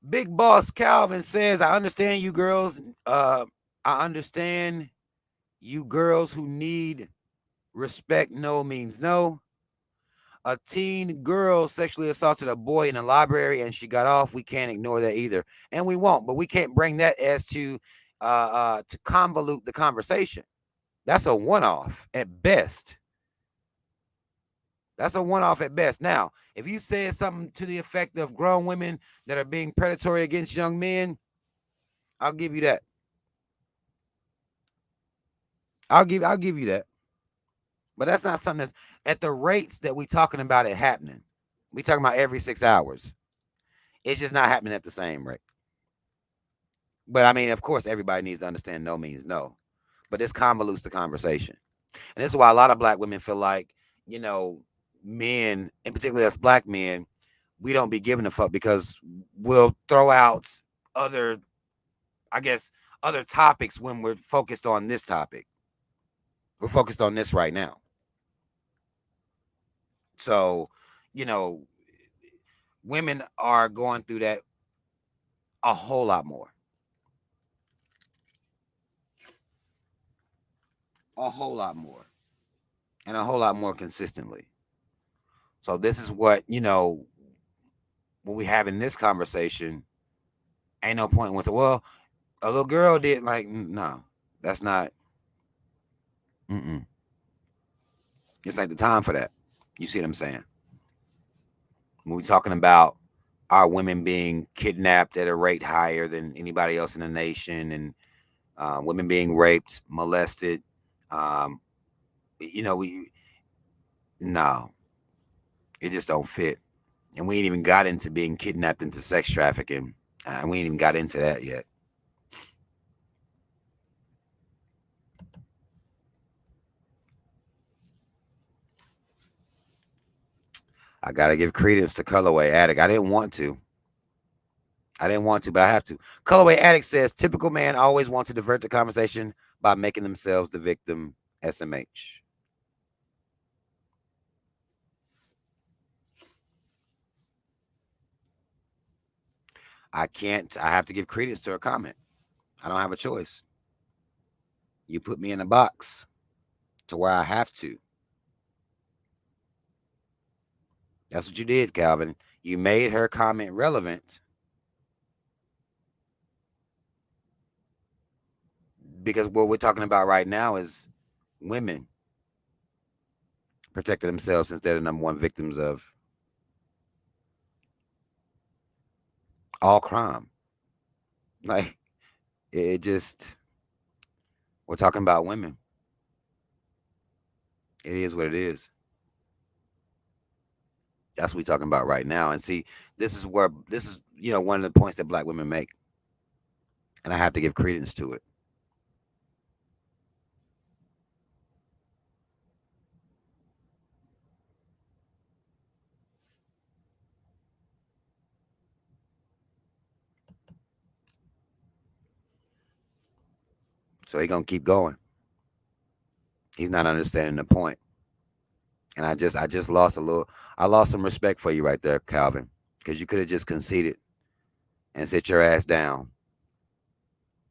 Big Boss Calvin says, I understand you girls. I understand you girls who need respect. No means no. A teen girl sexually assaulted a boy in a library and she got off. We can't ignore that either. And we won't, but we can't bring that as to convolute the conversation. That's a one-off at best. That's a one-off at best. Now, if you said something to the effect of grown women that are being predatory against young men, I'll give you that. I'll give you that. But that's not something that's at the rates that we talking about it happening. We talking about every 6 hours. It's just not happening at the same rate. But I mean, of course, everybody needs to understand no means no. But this convolutes the conversation. And this is why a lot of black women feel like, you know, men, and particularly us black men, we don't be giving a fuck because we'll throw out other, I guess, other topics when we're focused on this topic. We're focused on this right now. So, you know, women are going through that a whole lot more. a whole lot more, and a whole lot more consistently. So this is what, when we having this conversation, ain't no point with, well, a little girl did, like, no, that's not, mm-mm. It's like the time for that. You see what I'm saying? When we talking about our women being kidnapped at a rate higher than anybody else in the nation, and women being raped, molested, um, we no, it just don't fit. And we ain't even got into being kidnapped into sex trafficking. And we ain't even got into that yet. I gotta give credence to Colorway Addict. I didn't want to. But I have to. Colorway Addict says typical man always wants to divert the conversation by making themselves the victim. SMH. I can't. I have to give credence to her comment. I don't have a choice. You put me in a box to where I have to. That's what you did, Calvin. You made her comment relevant because what we're talking about right now is women protecting themselves since they're the number one victims of all crime. Like, it just, we're talking about women. It is what it is. That's what we're talking about right now. And see, this is, one of the points that black women make. And I have to give credence to it. So he's gonna keep going. He's not understanding the point. And I just I lost some respect for you right there, Calvin. Because you could have just conceded and sit your ass down.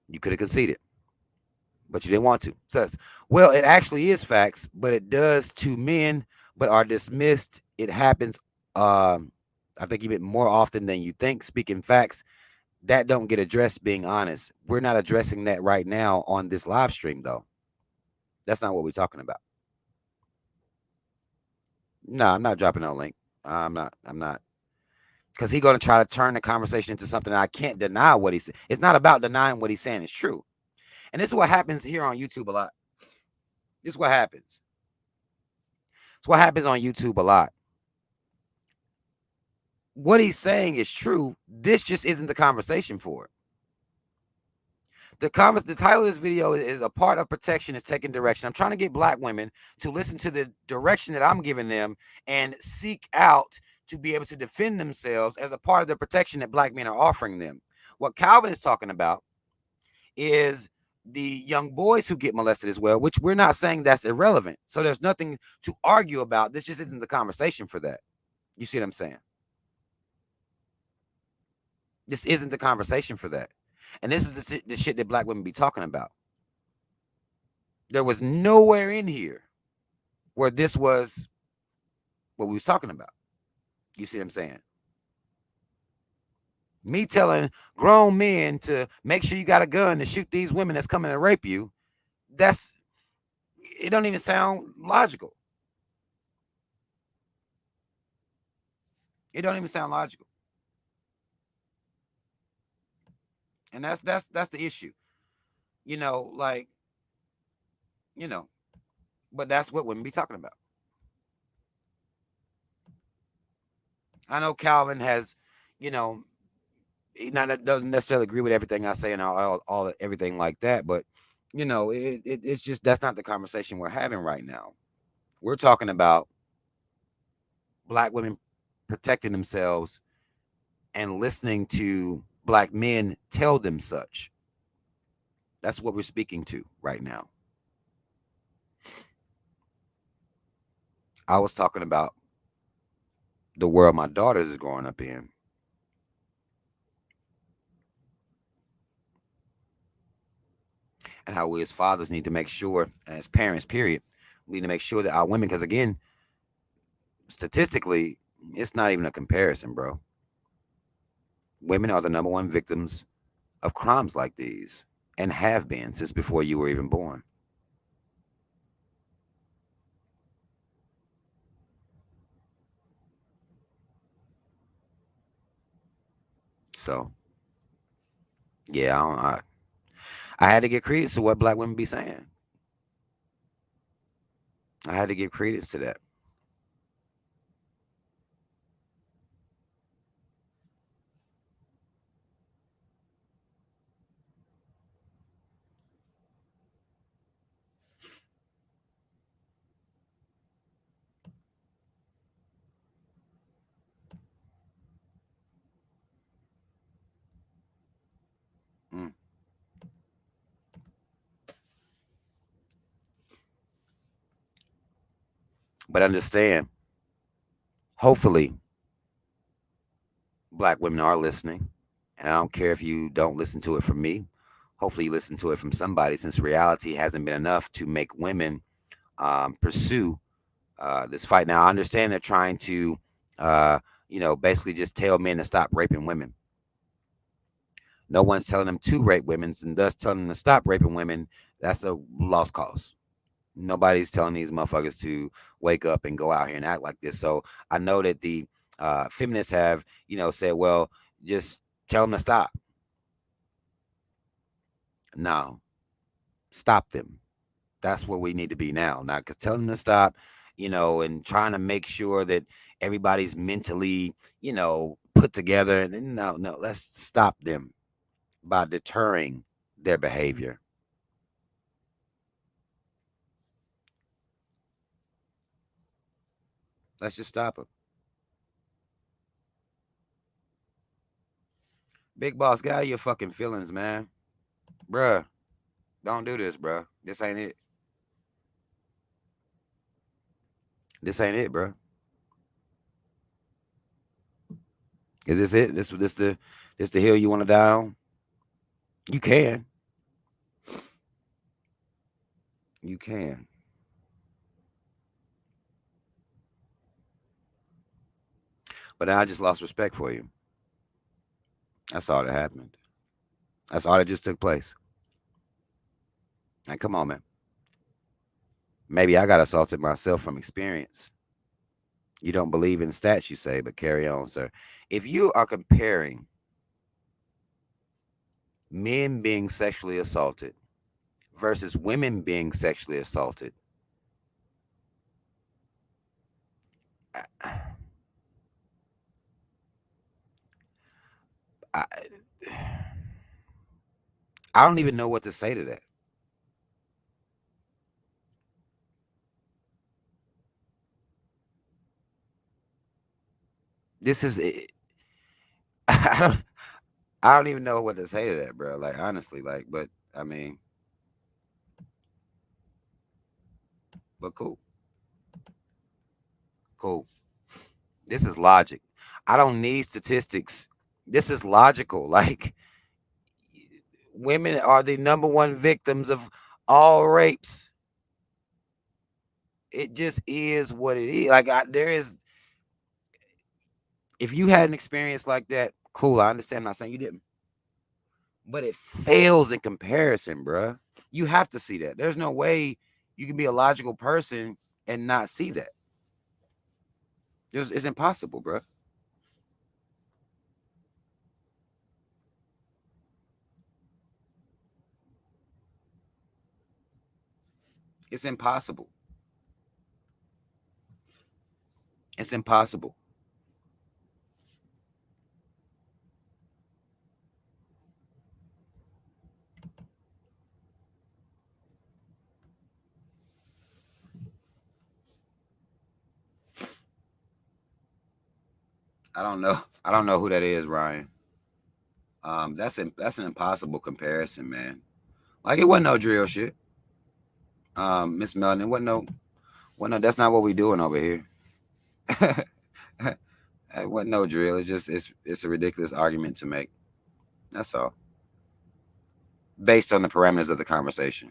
You could have conceded, but you didn't want to. Says, well, it actually is facts, but it does to men, but are dismissed. It happens, I think, even more often than you think. Speaking facts, that don't get addressed, being honest. We're not addressing that right now on this live stream, though. That's not what we're talking about. No, I'm not dropping no link. I'm not. Because he's going to try to turn the conversation into something that I can't deny what he said. It's not about denying what he's saying is true. And this is what happens here on YouTube a lot. This is what happens. It's what happens on YouTube a lot. What he's saying is true. This just isn't the conversation for it. The title of this video is a part of protection is taking direction. I'm trying to get black women to listen to the direction that I'm giving them and seek out to be able to defend themselves as a part of the protection that black men are offering them. What Calvin is talking about is the young boys who get molested as well, which we're not saying that's irrelevant. So there's nothing to argue about. This just isn't the conversation for that. You see what I'm saying? This isn't the conversation for that. And this is the shit that black women be talking about. There was nowhere in here where this was what we was talking about. You see what I'm saying? Me telling grown men to make sure you got a gun to shoot these women that's coming to rape you, it don't even sound logical. It don't even sound logical. And that's the issue. Like, but that's what women be talking about. I know Calvin has, he doesn't necessarily agree with everything I say and all everything like that, but it's just that's not the conversation we're having right now. We're talking about black women protecting themselves and listening to black men tell them such. That's what we're speaking to right now. I was talking about the world my daughters is growing up in. and how we as fathers need to make sure, and as parents, period, we need to make sure that our women, because again, statistically, it's not even a comparison, bro. Women are the number one victims of crimes like these and have been since before you were even born. So, yeah, I had to give credence to what black women be saying. I had to give credence to that. Mm. But understand, hopefully, black women are listening. And I don't care if you don't listen to it from me. Hopefully, you listen to it from somebody, since reality hasn't been enough to make women pursue this fight. Now, I understand they're trying to, uh, basically just tell men to stop raping women. No one's telling them to rape women, and thus telling them to stop raping women. That's a lost cause. Nobody's telling these motherfuckers to wake up and go out here and act like this. So I know that the feminists have, said, well, just tell them to stop. No, stop them. That's where we need to be now. Now, because telling them to stop, and trying to make sure that everybody's mentally, put together. And then, no, no, let's stop them by deterring their behavior. Let's just stop them. Big boss, get out of your fucking feelings, man. Bruh, don't do this, bruh. This ain't it. This ain't it, bruh. Is this it? This the hill you want to die on? You can. You can. But I just lost respect for you. That's all that happened. That's all that just took place. And come on, man. Maybe I got assaulted myself from experience. You don't believe in stats, you say, but carry on, sir. If you are comparing men being sexually assaulted versus women being sexually assaulted, I, I, I don't even know what to say to that. This is I don't I don't even know what to say to that, bro. Like honestly, like, but I mean, but cool, cool. This is logic. I don't need statistics. This is logical. Like women are the number one victims of all rapes. It just is what it is. Like there is, if you had an experience like that, cool. I understand. I'm not saying you didn't, but it fails in comparison, bruh. You have to see that. There's no way you can be a logical person and not see that. It's impossible, bruh. It's impossible. It's impossible. I don't know. I don't know who that is, Ryan. That's an impossible comparison, man. Like it wasn't no drill shit. Miss Melton, it wasn't no. Well, no, that's not what we doing over here. It wasn't no drill. It's just it's a ridiculous argument to make. That's all. based on the parameters of the conversation.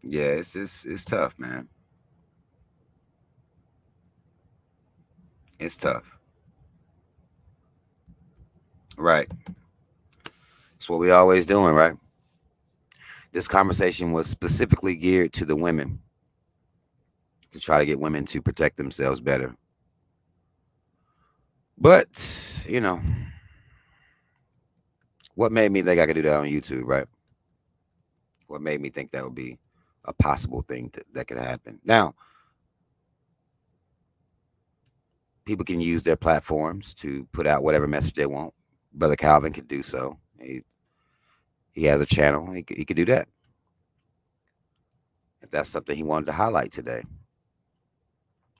Yeah, it's tough, man. It's tough. Right. It's what we always doing, right? This conversation was specifically geared to the women to try to get women to protect themselves better. But, what made me think I could do that on YouTube, right? What made me think that would be a possible thing that could happen. Now, people can use their platforms to put out whatever message they want. Brother Calvin could do so. He has a channel. He could do that if that's something he wanted to highlight today.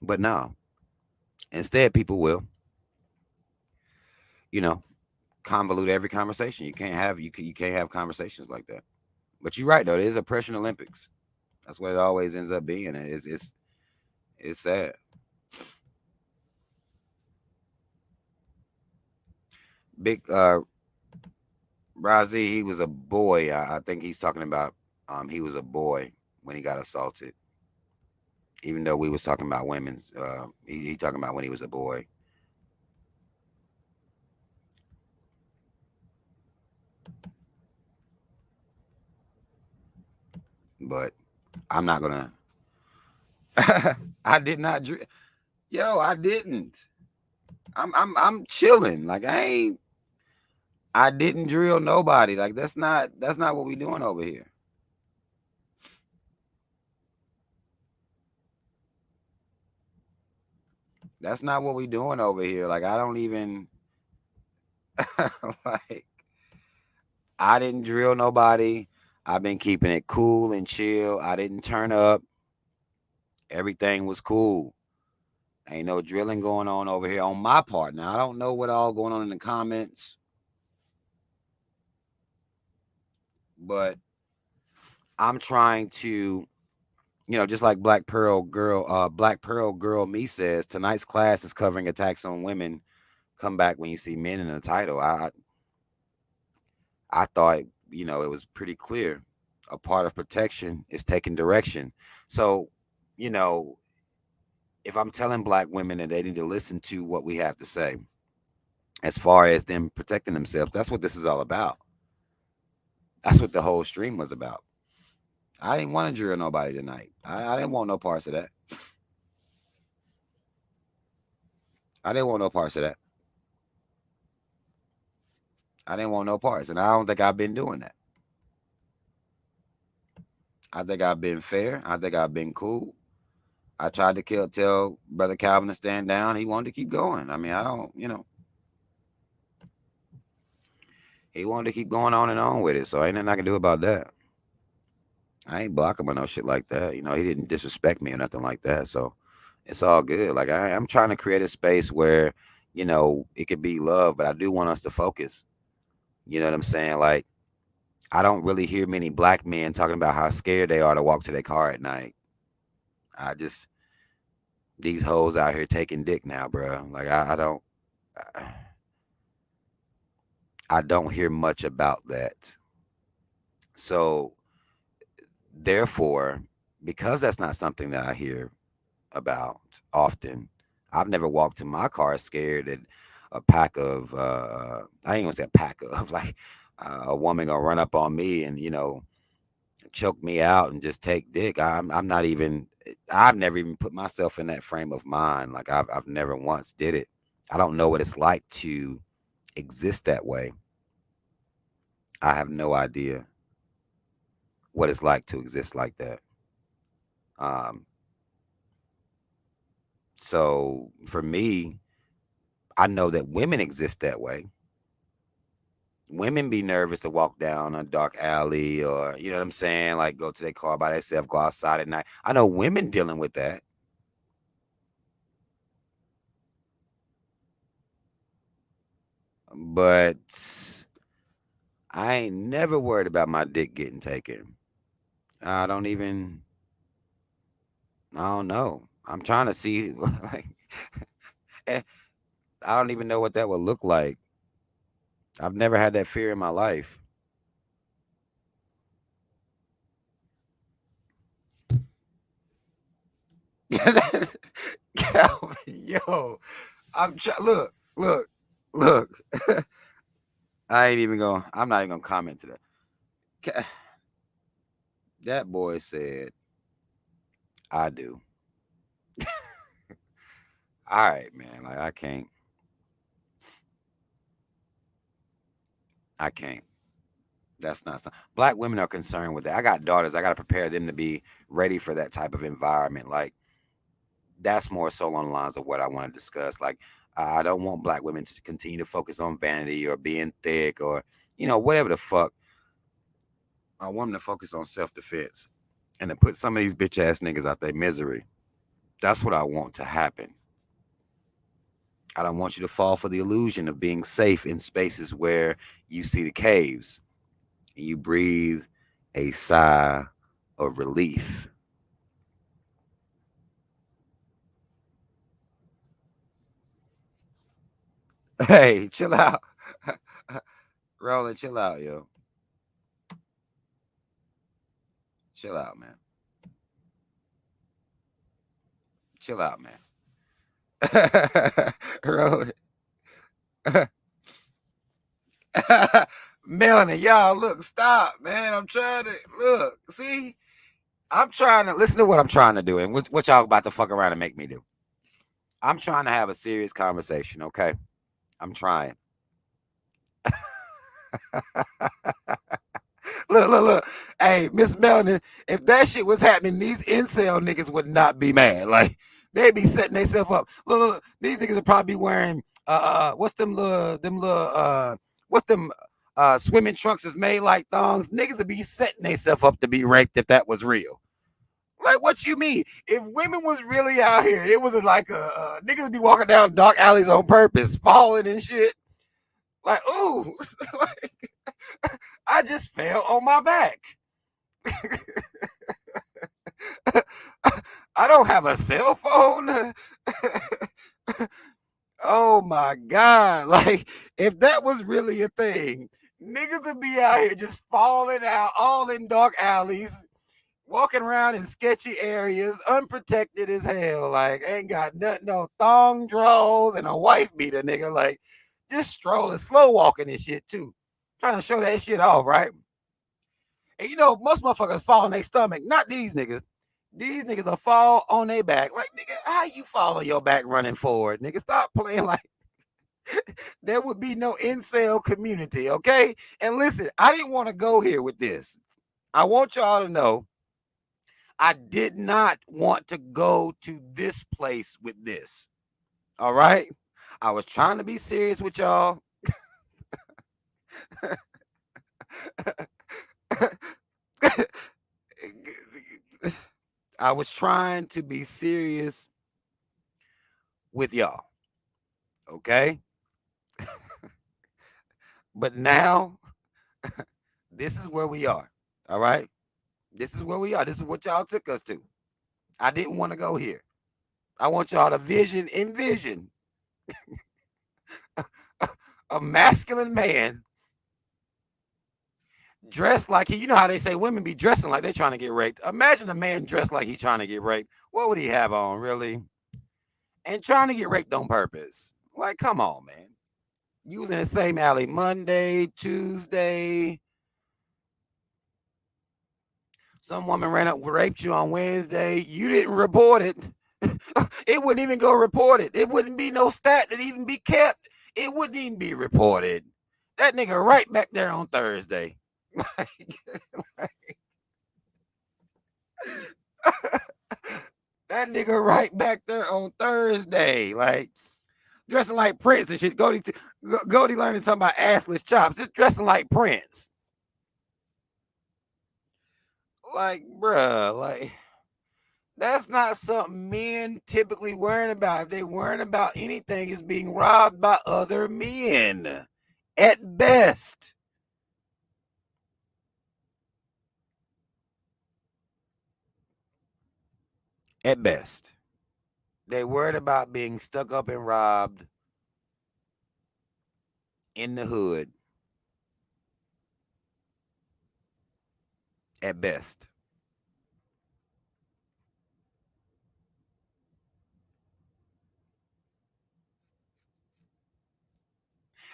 But no, instead, people will, you know, convolute every conversation. You can't have conversations like that. But you're right though. It is a Prussian Olympics. That's what it always ends up being. It's sad. Big Razi, he was a boy. I think he's talking about he was a boy when he got assaulted. Even though we was talking about women's, he talking about when he was a boy. But I'm not gonna. I did not. Yo, I didn't. I'm chilling. Like I ain't. I didn't drill nobody. Like that's not what we doing over here. That's not what we doing over here. Like I don't even like I didn't drill nobody. I've been keeping it cool and chill. I didn't turn up. Everything was cool. Ain't no drilling going on over here on my part. Now I don't know what all going on in the comments, but I'm trying to, just like Black Pearl Girl Me says, tonight's class is covering attacks on women. Come back when you see men in the title. I thought, it was pretty clear. A part of protection is taking direction. So, you know, if I'm telling black women that they need to listen to what we have to say, as far as them protecting themselves, that's what this is all about. That's what the whole stream was about. I didn't want to drill nobody tonight. I didn't want no parts of that. I didn't want no parts of that. I didn't want no parts. And I don't think I've been doing that. I think I've been fair. I think I've been cool. I tried to tell Brother Calvin to stand down. He wanted to keep going. I mean, I don't, he wanted to keep going on and on with it. So ain't nothing I can do about that. I ain't block him or no shit like that. He didn't disrespect me or nothing like that. So it's all good. Like I'm trying to create a space where, it could be love, but I do want us to focus. You know what I'm saying? Like I don't really hear many black men talking about how scared they are to walk to their car at night. I just these hoes out here taking dick now, bro. Like I don't hear much about that. So therefore, because that's not something that I hear about often, I've never walked to my car scared that a pack of I ain't gonna say a pack of like a woman gonna run up on me and choke me out and just take dick. I'm not even. I've never even put myself in that frame of mind. Like I've never once did it. I don't know what it's like to exist that way. I have no idea what it's like to exist like that. Um, so for me, I know that women exist that way. Women be nervous to walk down a dark alley or, you know what I'm saying? Like go to their car by themselves, go outside at night. I know women dealing with that. But I ain't never worried about my dick getting taken. I don't even, I don't know. I'm trying to see, like, I don't even know what that would look like. I've never had that fear in my life. Calvin, yo, look, look, look. I ain't even going. I'm not even gonna comment to that. That boy said, "I do." All right, man. Like I can't. I can't. That's not something. Black women are concerned with that. I got daughters. I got to prepare them to be ready for that type of environment. Like that's more so along the lines of what I want to discuss. Like I don't want black women to continue to focus on vanity or being thick or whatever the fuck. I want them to focus on self defense and to put some of these bitch ass niggas out their misery. That's what I want to happen. I don't want you to fall for the illusion of being safe in spaces where you see the caves and you breathe a sigh of relief. Hey, chill out. Roland, chill out, yo. Chill out, man. Chill out, man. Roland. Melanie, y'all, look, stop, man. I'm trying to look. See, I'm trying to listen to what I'm trying to do, and what y'all about to fuck around and make me do. I'm trying to have a serious conversation, okay? I'm trying. Look, look, look. Hey, Miss Melanie, if that shit was happening, these incel niggas would not be mad. Like they'd be setting themselves up. Look, look, look, these niggas would probably be wearing what's them swimming trunks is made like thongs. Niggas would be setting themselves up to be raped if that was real. Like, what you mean? If women was really out here, it was like niggas would be walking down dark alleys on purpose, falling and shit. Like, ooh, like, I just fell on my back. I don't have a cell phone. Oh my God. Like, if that was really a thing, niggas would be out here just falling out, all in dark alleys, walking around in sketchy areas, unprotected as hell. Like, ain't got nothing, no thong draws and a wife beater, nigga. Like, just strolling, slow walking and shit, too. Trying to show that shit off, right? And most motherfuckers fall on their stomach. Not these niggas. These niggas will fall on their back. Like, nigga, how you fall on your back running forward? Nigga, stop playing like there would be no incel community, okay? And listen, I didn't want to go here with this. I want y'all to know I did not want to go to this place with this. All right? I was trying to be serious with y'all. I was trying to be serious with y'all. Okay? But now, this is where we are. All right? This is where we are. This is what y'all took us to. I didn't want to go here. I want y'all to envision a masculine man dressed like how they say women be dressing like they're trying to get raped. Imagine a man dressed like he's trying to get raped. What would he have on, really? And trying to get raped on purpose. Like, come on, man. You was in the same alley Monday, Tuesday. Some woman ran up, raped you on Wednesday. You didn't report it. It wouldn't even go reported. It wouldn't be no stat that even be kept. It wouldn't even be reported. That nigga right back there on Thursday. That nigga right back there on Thursday. Like dressing like Prince and shit. Goldie learning something about assless chops. Just dressing like Prince. Like, bruh, like that's not something men typically worrying about. If they worrying about anything, is being robbed by other men. At best. At best. They worried about being stuck up and robbed in the hood at best.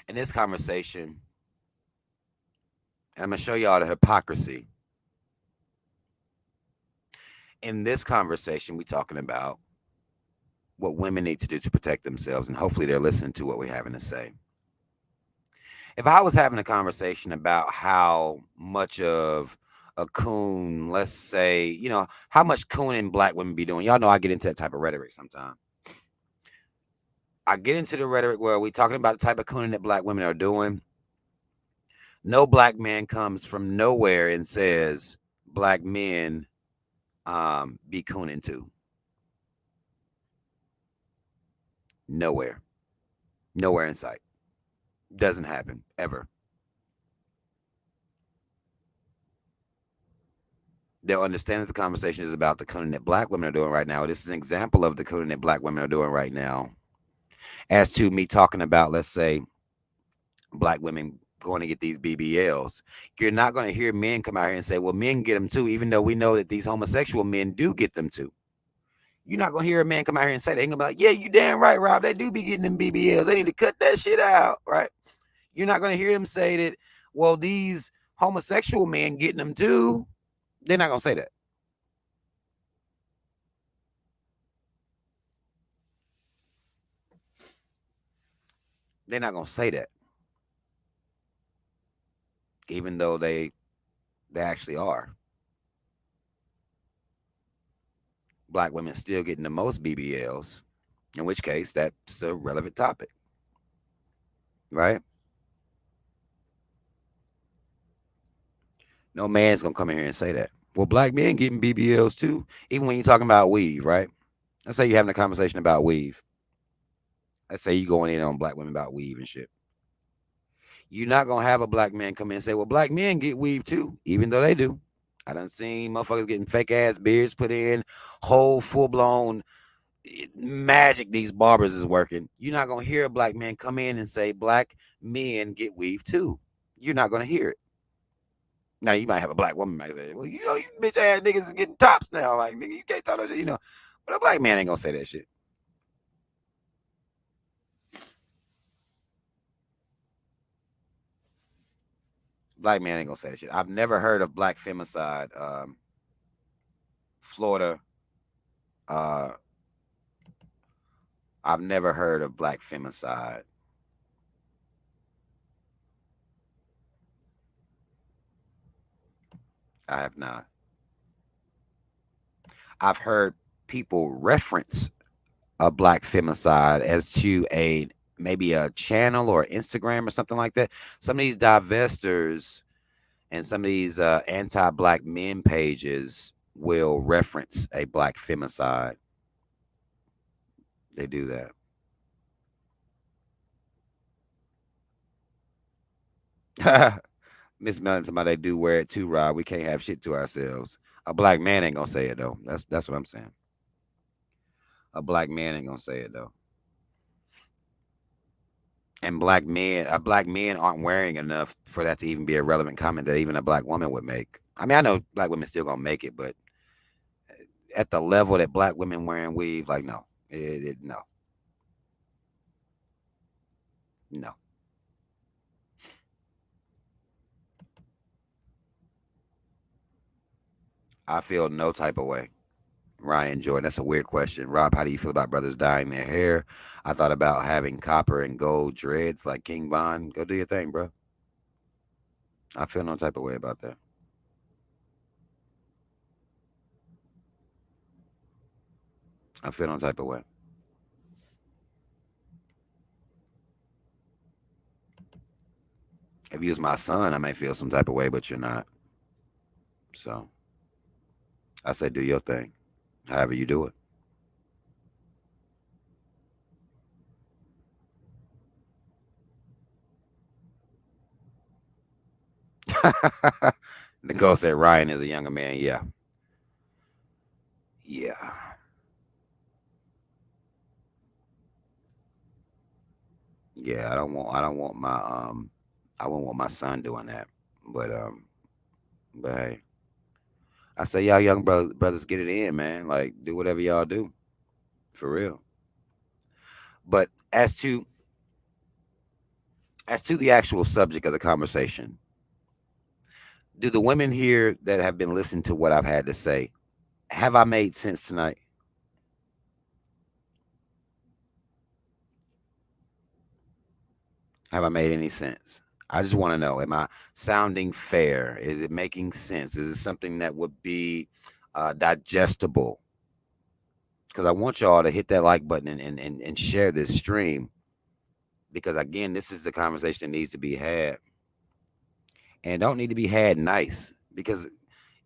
In this conversation, and I'm going to show y'all the hypocrisy. In this conversation, we're talking about what women need to do to protect themselves, and hopefully they're listening to what we're having to say. If I was having a conversation about how much of a coon, let's say, how much cooning black women be doing, y'all know I get into that type of rhetoric sometimes. I get into the rhetoric where we talking about the type of cooning that black women are doing. No black man comes from nowhere and says black men be cooning too. Nowhere. Nowhere in sight. Doesn't happen ever. They'll understand that the conversation is about the cooning that black women are doing right now. This is an example of the cooning that black women are doing right now. As to me talking about, let's say, black women going to get these BBLs, you're not going to hear men come out here and say, well, men get them too, even though we know that these homosexual men do get them too. You're not going to hear a man come out here and say that. They're going to be like, yeah, you damn right, Rob. They do be getting them BBLs. They need to cut that shit out, right? You're not going to hear them say that, well, these homosexual men getting them too. They're not going to say that. They're not going to say that, even though they actually are. Black women still getting the most BBLs, in which case that's a relevant topic, right? No man's gonna come in here and say that. Well, black men getting BBLs too, even when you're talking about weave, right? Let's say you're having a conversation about weave. Let's say you going in on black women about weave and shit. You're not gonna have a black man come in and say, well, black men get weave too, even though they do. I done seen motherfuckers getting fake ass beards put in, whole full blown magic these barbers is working. You're not gonna hear a black man come in and say black men get weave too. You're not gonna hear it. Now you might have a black woman might say, well, you bitch ass niggas is getting tops now. Like nigga, you can't talk that shit, But a black man ain't gonna say that shit. Black man ain't gonna say that shit. I've never heard of black femicide. Florida. Uh, I've never heard of black femicide. I have not. I've heard people reference a black femicide as to a maybe a channel or Instagram or something like that. Some of these divestors and some of these anti-black men pages will reference a black femicide. They do that. Miss Melon, somebody they do wear it too, Rob. We can't have shit to ourselves. A black man ain't gonna say it though. That's what I'm saying. A black man ain't gonna say it though. And black men aren't wearing enough for that to even be a relevant comment that even a black woman would make. I mean, I know black women still gonna make it, but at the level that black women wearing weave, like no, no, no. I feel no type of way. Ryan Jordan, that's a weird question. Rob, how do you feel about brothers dyeing their hair? I thought about having copper and gold dreads like King Von. Go do your thing, bro. I feel no type of way about that. I feel no type of way. If you was my son, I may feel some type of way, but you're not. So I say do your thing. However you do it. Nicole said Ryan is a younger man. Yeah. Yeah. Yeah, I don't want I wouldn't want my son doing that. But but hey, I say y'all young brothers get it in, man. Like do whatever y'all do for real. But as to the actual subject of the conversation, do the women here that have been listening to what I've had to say, have I made sense tonight? Have I made any sense? I just want to know, am I sounding fair? Is it making sense? Is it something that would be digestible? Because I want y'all to hit that like button and share this stream. Because again, this is the conversation that needs to be had and don't need to be had nice. Because,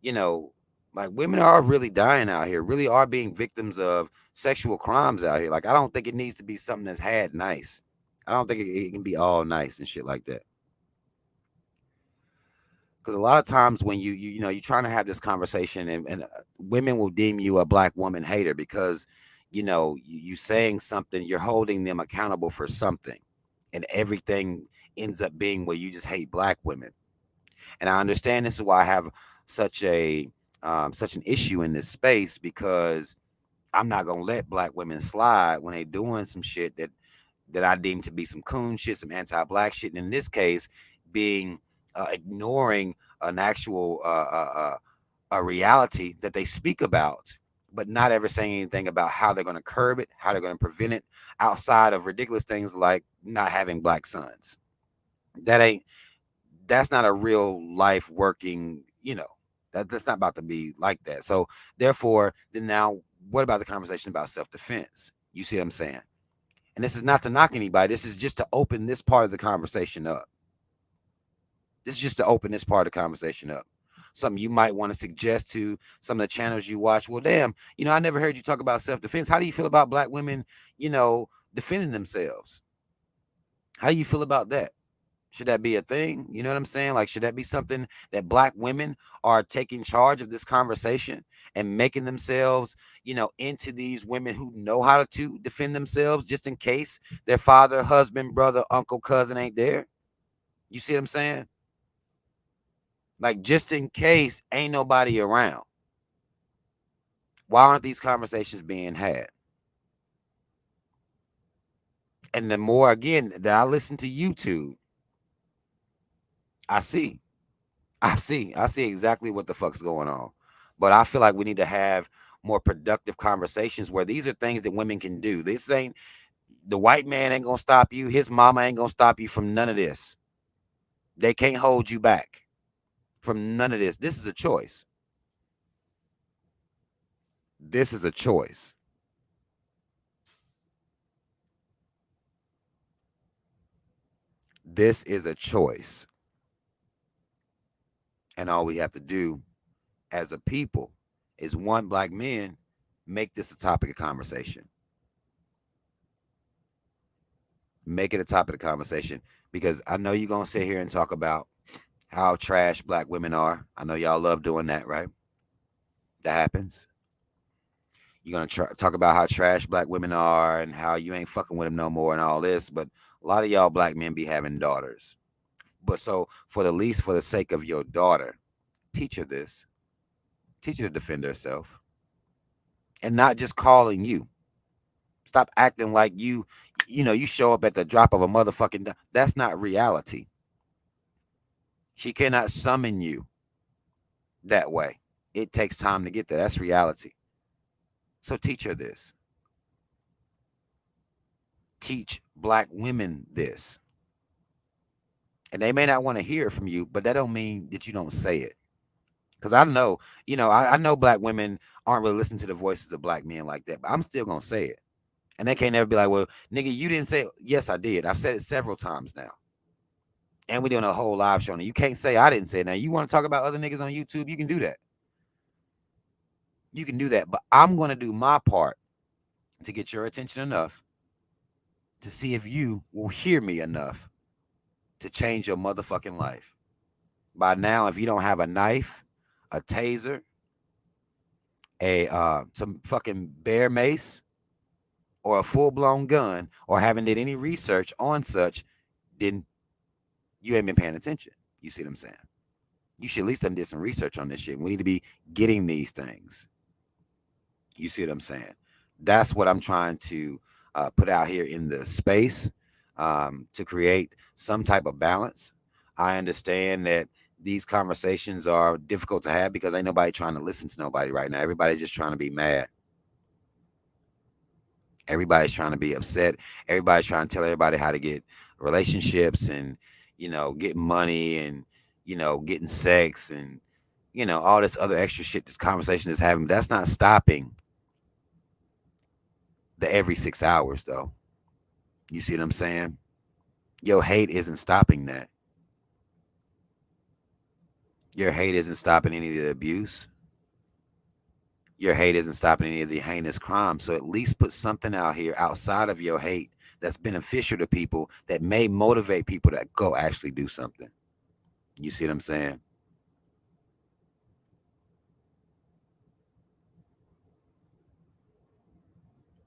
you know, like women are really dying out here, really are being victims of sexual crimes out here. Like, I don't think it needs to be something that's had nice. I don't think it can be all nice and shit like that. Because a lot of times when you're trying to have this conversation and women will deem you a black woman hater because you saying something, you're holding them accountable for something, and everything ends up being where you just hate black women. And I understand this is why I have such a such an issue in this space, because I'm not gonna let black women slide when they doing some shit that I deem to be some coon shit, some anti-black shit. And in this case, being ignoring an actual a reality that they speak about, but not ever saying anything about how they're going to curb it, how they're going to prevent it, outside of ridiculous things like not having black sons. That ain't that's not a real life working. That's not about to be like that. So therefore, then now, what about the conversation about self-defense? You see what I'm saying? And this is not to knock anybody. This is just to open this part of the conversation up. This is just to open this part of the conversation up. Something you might want to suggest to some of the channels you watch. Well, damn, I never heard you talk about self-defense. How do you feel about black women, defending themselves? How do you feel about that? Should that be a thing? You know what I'm saying? Like, should that be something that black women are taking charge of this conversation and making themselves, into these women who know how to defend themselves just in case their father, husband, brother, uncle, cousin ain't there? You see what I'm saying? Like, just in case ain't nobody around. Why aren't these conversations being had? And the more, again, that I listen to YouTube, I see. I see exactly what the fuck's going on. But I feel like we need to have more productive conversations where these are things that women can do. This ain't the white man ain't gonna stop you. His mama ain't gonna stop you from none of this. They can't hold you back from none of this. This is a choice. This is a choice. This is a choice. And all we have to do as a people is, one, black men, make this a topic of conversation. Make it a topic of conversation, because I know you're gonna sit here and talk about how trash black women are. I know y'all love doing that, right? That happens. You're gonna talk about how trash black women are and how you ain't fucking with them no more and all this. But a lot of y'all black men be having daughters. But so, for the least, for the sake of your daughter, teach her this. Teach her to defend herself, and not just calling you. Stop acting like you show up at the drop of a motherfucking. That's not reality. She cannot summon you that way. It takes time to get there. That's reality. So teach her this. Teach black women this. And they may not want to hear it from you, but that don't mean that you don't say it. Because I know, I know black women aren't really listening to the voices of black men like that, but I'm still gonna say it. And they can't ever be like, well, nigga, you didn't say it. Yes, I did. I've said it several times now. And we're doing a whole live show. And you can't say I didn't say it. Now, you want to talk about other niggas on YouTube, you can do that. You can do that. But I'm gonna do my part to get your attention enough to see if you will hear me enough to change your motherfucking life. By now, if you don't have a knife, a taser, a some fucking bear mace, or a full-blown gun or haven't did any research on such, then you ain't been paying attention. You see what I'm saying? You should at least done did some research on this shit. We need to be getting these things. You see what I'm saying? That's what I'm trying to put out here in the space, to create some type of balance. I understand that these conversations are difficult to have because ain't nobody trying to listen to nobody right now. Everybody's just trying to be mad. Everybody's trying to be upset. Everybody's trying to tell everybody how to get relationships and, getting money and, getting sex and, all this other extra shit this conversation is having. That's not stopping the every 6 hours, though. You see what I'm saying? Your hate isn't stopping that. Your hate isn't stopping any of the abuse. Your hate isn't stopping any of the heinous crimes. So at least put something out here outside of your hate that's beneficial to people that may motivate people to go actually do something. You see what I'm saying?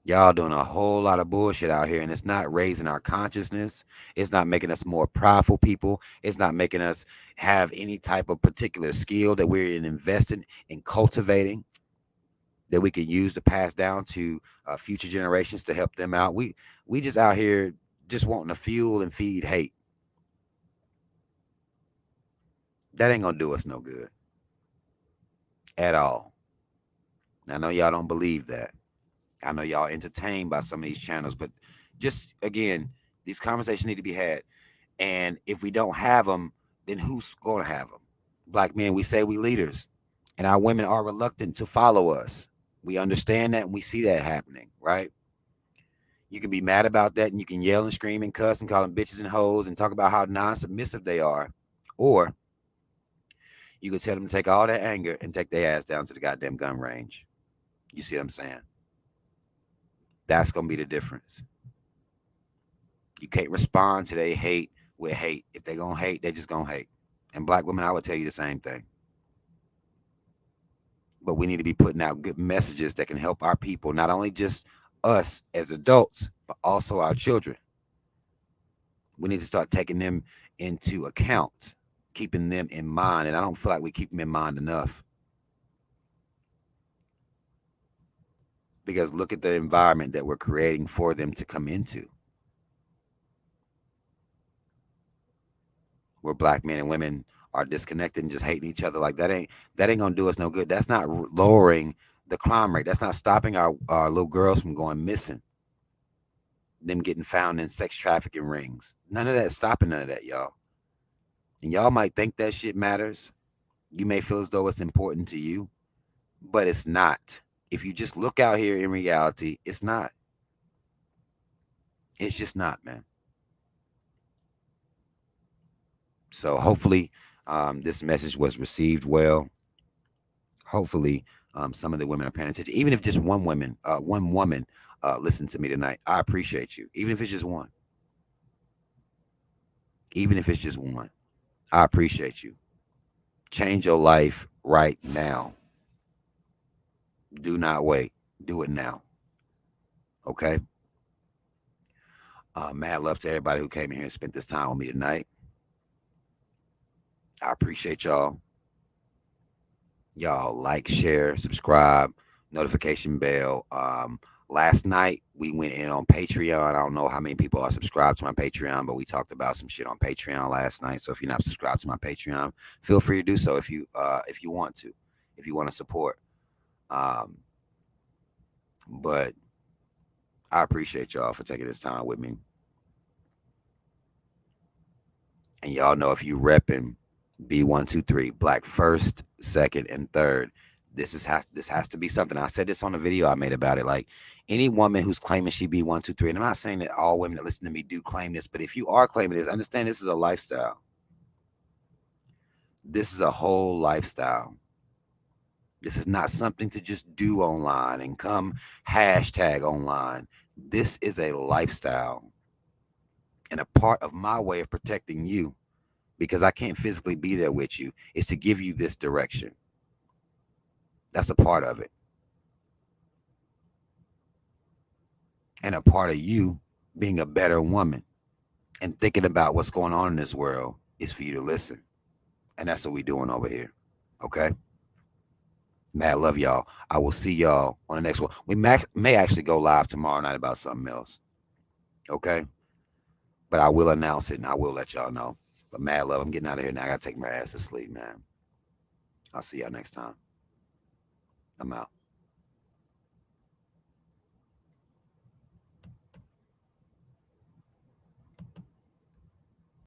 Y'all doing a whole lot of bullshit out here, and it's not raising our consciousness. It's not making us more prideful people. It's not making us have any type of particular skill that we're investing in cultivating that we can use to pass down to future generations to help them out. We just out here just wanting to fuel and feed hate. That ain't gonna do us no good at all. I know y'all don't believe that. I know y'all entertained by some of these channels, but just again, these conversations need to be had. And if we don't have them, then who's going to have them? Black men, we say we leaders, and our women are reluctant to follow us. We understand that and we see that happening, right? You can be mad about that and you can yell and scream and cuss and call them bitches and hoes and talk about how non-submissive they are. Or you could tell them to take all that anger and take their ass down to the goddamn gun range. You see what I'm saying? That's going to be the difference. You can't respond to their hate with hate. If they're going to hate, they just going to hate. And black women, I would tell you the same thing. But we need to be putting out good messages that can help our people, not only just us as adults, but also our children. We need to start taking them into account, keeping them in mind. And I don't feel like we keep them in mind enough. Because look at the environment that we're creating for them to come into. Where black men and women are disconnected and just hating each other, like that ain't gonna do us no good. That's not lowering the crime rate. That's not stopping our little girls from going missing, them getting found in sex trafficking rings. None of that stopping none of that, y'all. And y'all might think that shit matters. You may feel as though it's important to you, but it's not. If you just look out here in reality, it's not. It's just not, man. So hopefully this message was received well. Hopefully some of the women are paying attention. Even if just one woman listened to me tonight, I appreciate you. Even if it's just one. Even if it's just one, I appreciate you. Change your life right now. Do not wait. Do it now. Okay? Mad love to everybody who came in here and spent this time with me tonight. I appreciate y'all. Y'all like, share, subscribe, notification bell. Last night we went in on Patreon. I don't know how many people are subscribed to my Patreon, but we talked about some shit on Patreon last night. So if you're not subscribed to my Patreon, feel free to do so if you want to, if you want to support. But I appreciate y'all for taking this time with me. And y'all know if you repping B123, black first, second, and third, this has to be something. I said this on a video I made about it. Like any woman who's claiming she B123, and I'm not saying that all women that listen to me do claim this, but if you are claiming this, understand this is a lifestyle. This is a whole lifestyle. This is not something to just do online and come hashtag online. This is a lifestyle. And a part of my way of protecting you, because I can't physically be there with you, is to give you this direction. That's a part of it. And a part of you being a better woman and thinking about what's going on in this world is for you to listen. And that's what we're doing over here. Okay? Mad love y'all. I will see y'all on the next one. We may actually go live tomorrow night about something else. Okay? But I will announce it and I will let y'all know. But mad love, I'm getting out of here now. I gotta take my ass to sleep, man. I'll see y'all next time. I'm out.